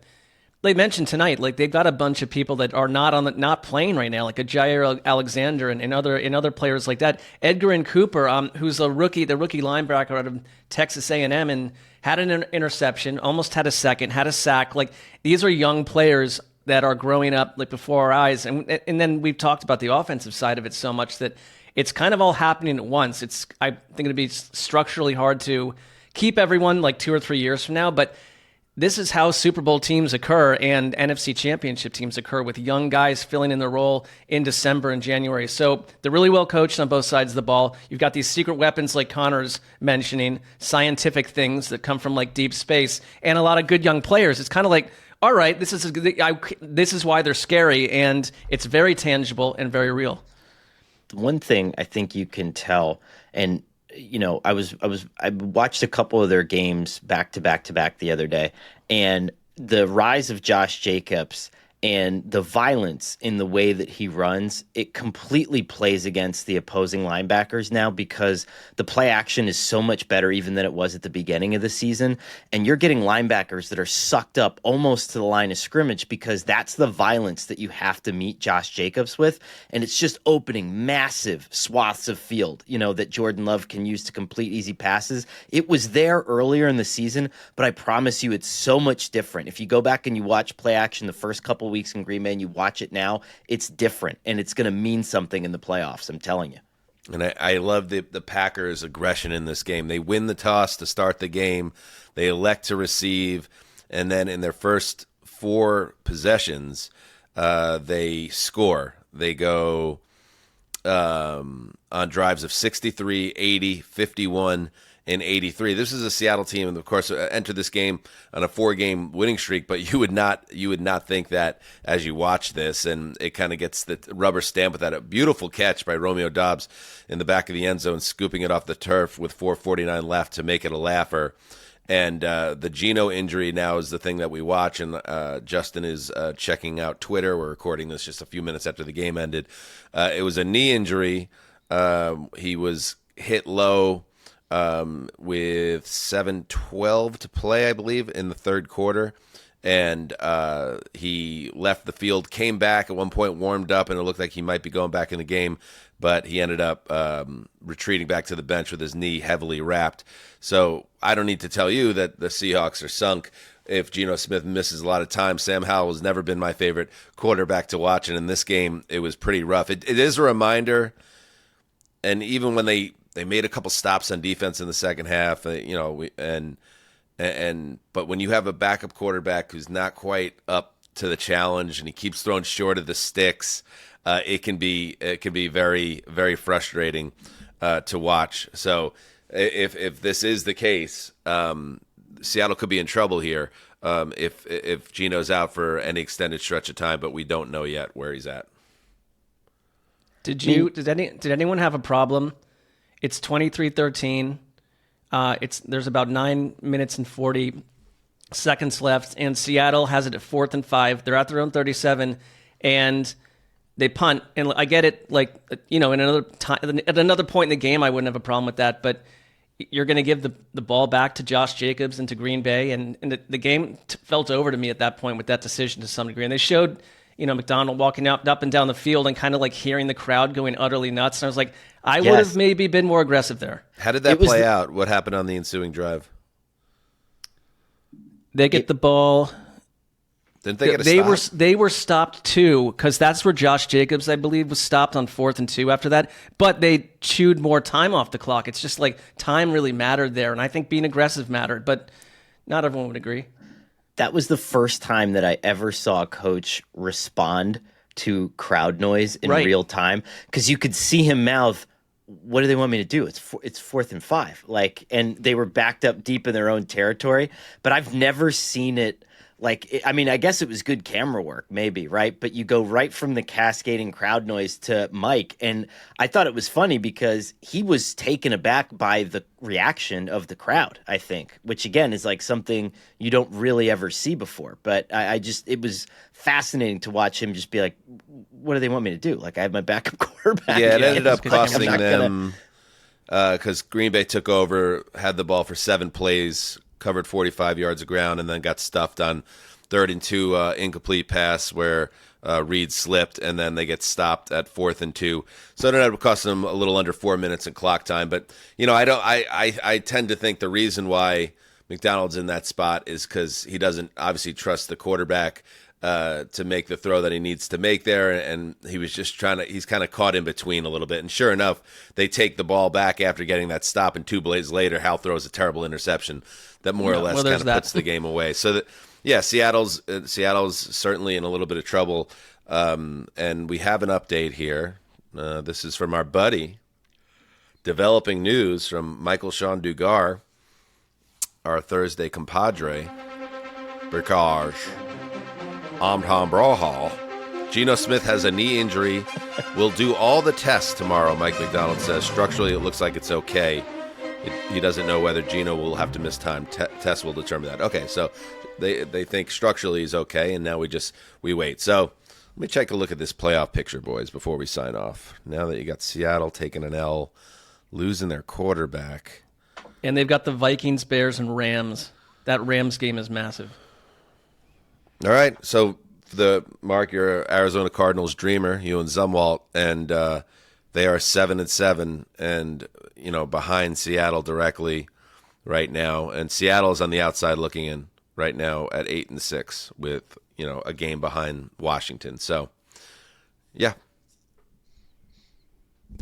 they mentioned tonight, they've got a bunch of people that are not playing right now, like a Jair Alexander and other players like that. Edgar and Cooper, who's the rookie linebacker out of Texas A&M, and had an interception, almost had a sack. These are young players that are growing up before our eyes, and then we've talked about the offensive side of it so much that it's kind of all happening at once. I think it'd be structurally hard to keep everyone 2 or 3 years from now, but this is how Super Bowl teams occur and NFC Championship teams occur, with young guys filling in their role in December and January. So they're really well coached on both sides of the ball. You've got these secret weapons like Connor's mentioning, scientific things that come from like deep space, and a lot of good young players. It's kind of like, all right, this is why they're scary, and it's very tangible and very real. One thing I think you can tell, and I watched a couple of their games back to back the other day, and the rise of Josh Jacobs and the violence in the way that he runs, it completely plays against the opposing linebackers now, because the play action is so much better even than it was at the beginning of the season. And you're getting linebackers that are sucked up almost to the line of scrimmage, because that's the violence that you have to meet Josh Jacobs with. And it's just opening massive swaths of field, that Jordan Love can use to complete easy passes. It was there earlier in the season, but I promise you it's so much different. If you go back and you watch play action the first couple weeks in Green Bay and you watch it now, it's different, and it's going to mean something in the playoffs, I'm telling you. And I love the Packers' aggression in this game. They win the toss to start the game. They elect to receive, and then in their first 4 possessions, they score. They go on drives of 63, 80, 51, and 83. This is a Seattle team, and of course, entered this game on a 4-game winning streak. But you would not think that as you watch this, and it kind of gets the rubber stamp with that. A beautiful catch by Romeo Doubs in the back of the end zone, scooping it off the turf with 4:49 left to make it a laugher. And the Geno injury now is the thing that we watch, and Justin is checking out Twitter. We're recording this just a few minutes after the game ended. It was a knee injury. He was hit low with 7:12 to play, I believe, in the third quarter. And he left the field, came back at one point, warmed up, and it looked like he might be going back in the game. But he ended up retreating back to the bench with his knee heavily wrapped. So I don't need to tell you that the Seahawks are sunk if Geno Smith misses a lot of time. Sam Howell has never been my favorite quarterback to watch, and in this game, it was pretty rough. It is a reminder, and even when they made a couple stops on defense in the second half, but when you have a backup quarterback who's not quite up to the challenge and he keeps throwing short of the sticks, it can be very, very frustrating to watch. So if this is the case, Seattle could be in trouble here if Geno's out for any extended stretch of time, but we don't know yet where he's at. Did anyone have a problem? It's 23-13. There's about 9 minutes and 40 seconds left, and Seattle has it at 4th and 5. They're at their own 37, and they punt. And I get it, in another time, at another point in the game, I wouldn't have a problem with that. But you're going to give the ball back to Josh Jacobs and to Green Bay, and the game felt over to me at that point with that decision to some degree. And they showed, McDonald walking up and down the field and kind of like hearing the crowd going utterly nuts. And I was like, I would have maybe been more aggressive there. How did that play out? What happened on the ensuing drive? They get the ball. Didn't they get a stop? They were stopped too, because that's where Josh Jacobs, I believe, was stopped on 4th and 2 after that. But they chewed more time off the clock. It's just like time really mattered there, and I think being aggressive mattered, but not everyone would agree. That was the first time that I ever saw a coach respond to crowd noise in real time, because you could see him mouth, "What do they want me to do? It's 4th and 5." And they were backed up deep in their own territory. But I've never seen it. I guess it was good camera work, maybe, right? But you go right from the cascading crowd noise to Mike. And I thought it was funny because he was taken aback by the reaction of the crowd, I think, which again is like something you don't really ever see before. But it was fascinating to watch him just be like, what do they want me to do? I have my backup quarterback. Yeah, it ended up costing them because Green Bay took over, had the ball for 7 plays, covered 45 yards of ground, and then got stuffed on 3rd and 2 incomplete pass where Reed slipped, and then they get stopped at 4th and 2. So it ended up costing them a little under 4 minutes in clock time. But I tend to think the reason why McDonald's in that spot is because he doesn't obviously trust the quarterback to make the throw that he needs to make there, and he was just he's kind of caught in between a little bit. And sure enough, they take the ball back after getting that stop, and 2 plays later, Hal throws a terrible interception that more or less kind of puts the game away. So, Seattle's certainly in a little bit of trouble, and we have an update here. This is from our buddy, developing news from Michael Sean Dugar, our Thursday compadre, Berkaj. Amham Brohal. Geno Smith has a knee injury. We'll do all the tests tomorrow, Mike McDonald says. Structurally, it looks like it's okay. He doesn't know whether Geno will have to miss time. Tests will determine that. Okay, so they think structurally he's okay, and now we wait. So let me take a look at this playoff picture, boys, before we sign off. Now that you got Seattle taking an L, losing their quarterback. And they've got the Vikings, Bears, and Rams. That Rams game is massive. All right, so Mark, you're Arizona Cardinals dreamer, you and Zumwalt, and they are 7-7, and behind Seattle directly right now, and Seattle is on the outside looking in right now at 8-6 with a game behind Washington. So, yeah.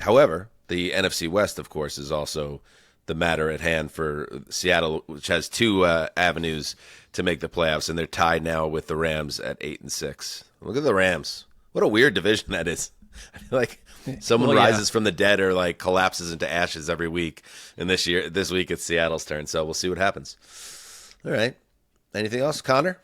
However, the NFC West, of course, is also the matter at hand for Seattle, which has 2 avenues to make the playoffs, and they're tied now with the Rams at 8-6. Look at the Rams. What a weird division that is. I feel like someone rises from the dead or like collapses into ashes every week. And this week it's Seattle's turn. So we'll see what happens. All right. Anything else, Connor?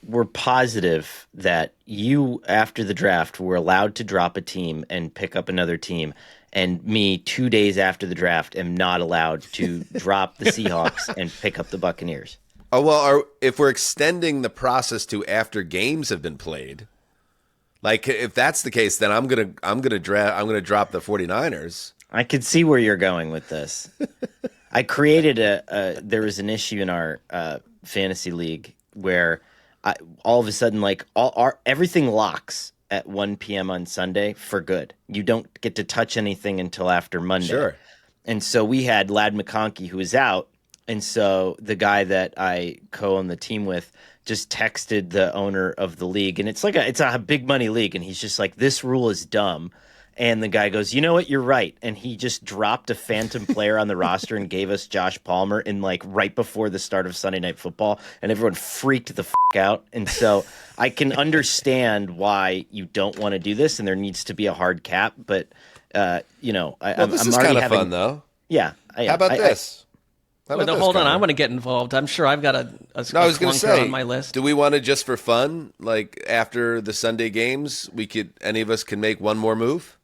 We're positive that you, after the draft, were allowed to drop a team and pick up another team. And me, 2 days after the draft, am not allowed to drop the Seahawks and pick up the Buccaneers. Oh, well, if we're extending the process to after games have been played, like if that's the case, then I'm gonna drop the 49ers. I could see where you're going with this. I created there was an issue in our fantasy league where all of a sudden, like everything locks at 1 p.m. on Sunday for good. You don't get to touch anything until after Monday. Sure. And so we had Ladd McConkey, who was out. And so the guy that I co-own the team with just texted the owner of the league. And it's a big money league. And he's just like, this rule is dumb. And the guy goes, you know what? You're right. And he just dropped a phantom player on the roster and gave us Josh Palmer in right before the start of Sunday Night Football. And everyone freaked the out. And so I can understand why you don't want to do this. And there needs to be a hard cap. But, this is kind of fun, though. Yeah. How about this? Hold on, I want to get involved. I'm sure I've got a I was going to say, on my list. Do we want to, just for fun, like after the Sunday games, any of us can make one more move?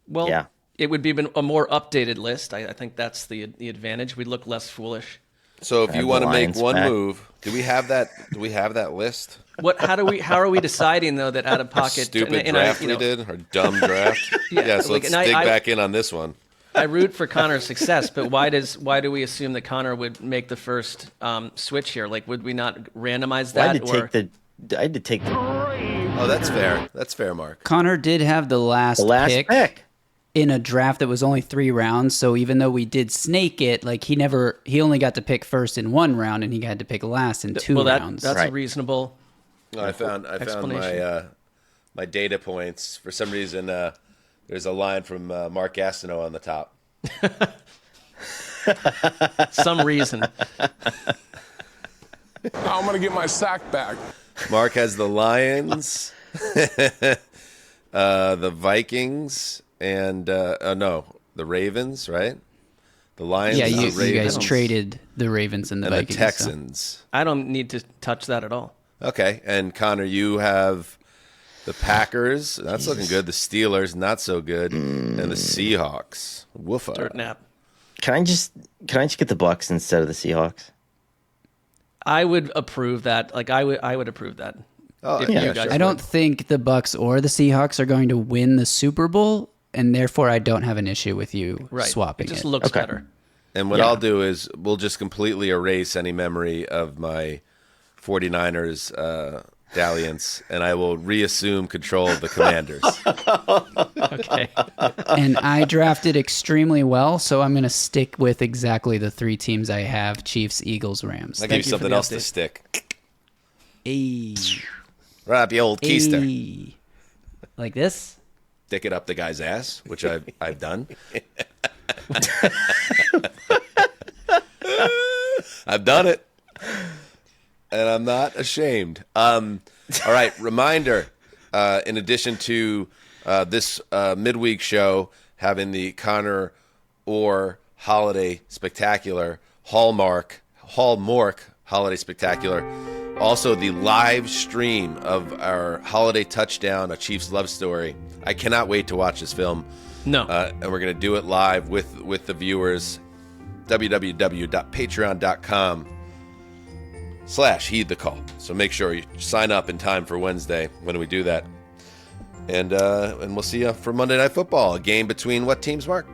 Well, yeah. It would be a more updated list. I think that's the advantage. We'd look less foolish. So if you want to make one move, do we have that? Do we have that list? How are we deciding though that out of pocket stupid draft we did or dumb draft? Yeah, so let's dig back in on this one. I root for Connor's success, but why do we assume that Connor would make the first switch here? Like, would we not randomize that? I had to take the. Oh, that's fair. That's fair, Mark. Connor did have the last pick in a draft that was only 3 rounds. So even though we did snake it, like he only got to pick first in 1 round, and he had to pick last in 2 rounds. That's a reasonable. I found my data points for some reason. There's a line from Mark Gastineau on the top. Some reason. I'm going to get my sack back. Mark has the Lions, the Vikings, and the Ravens, right? The Lions. Yeah, you guys traded the Ravens and the Vikings. The Texans. So. I don't need to touch that at all. Okay, and Connor, you have the Packers. That's looking good. The Steelers, not so good, and the Seahawks. Woofa. Dirt nap. Can I just get the Bucs instead of the Seahawks? I would approve that. Like I would approve that. Oh, yeah, sure. I don't think the Bucs or the Seahawks are going to win the Super Bowl, and therefore I don't have an issue with you swapping it. It just looks better. And what I'll do is we'll just completely erase any memory of my 49ers dalliance, and I will reassume control of the Commanders. Okay. And I drafted extremely well, so I'm going to stick with exactly the 3 teams I have: Chiefs, Eagles, Rams. I'll give you something else to stick. Ayy. Right up the old keister. Ayy. Like this? Stick it up the guy's ass, which I've done. I've done it, and I'm not ashamed. All right, reminder, in addition to this midweek show, having the Conor Orr Holiday Spectacular, Hallmark Holiday Spectacular, also the live stream of our Holiday Touchdown, A Chiefs Love Story. I cannot wait to watch this film. No. And we're going to do it live with the viewers. www.patreon.com/heed the call. So make sure you sign up in time for Wednesday when we do that. And we'll see you for Monday Night Football. A game between what teams, Mark?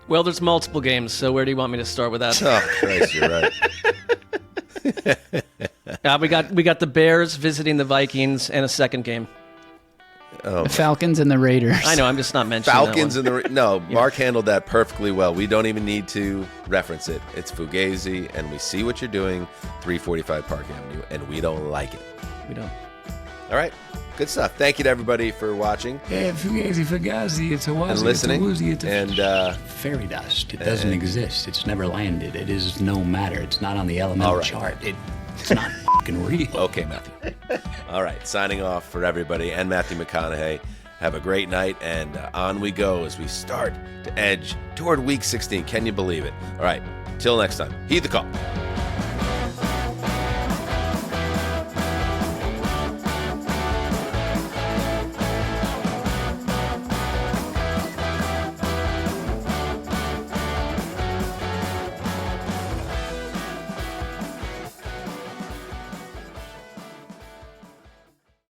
Well, there's multiple games, so where do you want me to start with that? Oh, Christ, you're right. We got the Bears visiting the Vikings and a second game. Oh, The Falcons and the Raiders. I know, I'm just not mentioning Falcons that and Mark handled that perfectly well. We don't even need to reference it. It's Fugazi, and we see what you're doing, 345 Park Avenue, and we don't like it. We don't. All right. Good stuff. Thank you to everybody for watching. Yeah, Fugazi, it's a wazi, and listening. It's a woozy, fairy dust. It doesn't exist. It's never landed. It is no matter. It's not on the elemental chart. It's not fucking real. Okay, Matthew. All right. Signing off for everybody and Matthew McConaughey. Have a great night, and on we go as we start to edge toward Week 16. Can you believe it? All right. Till next time. Heed the call.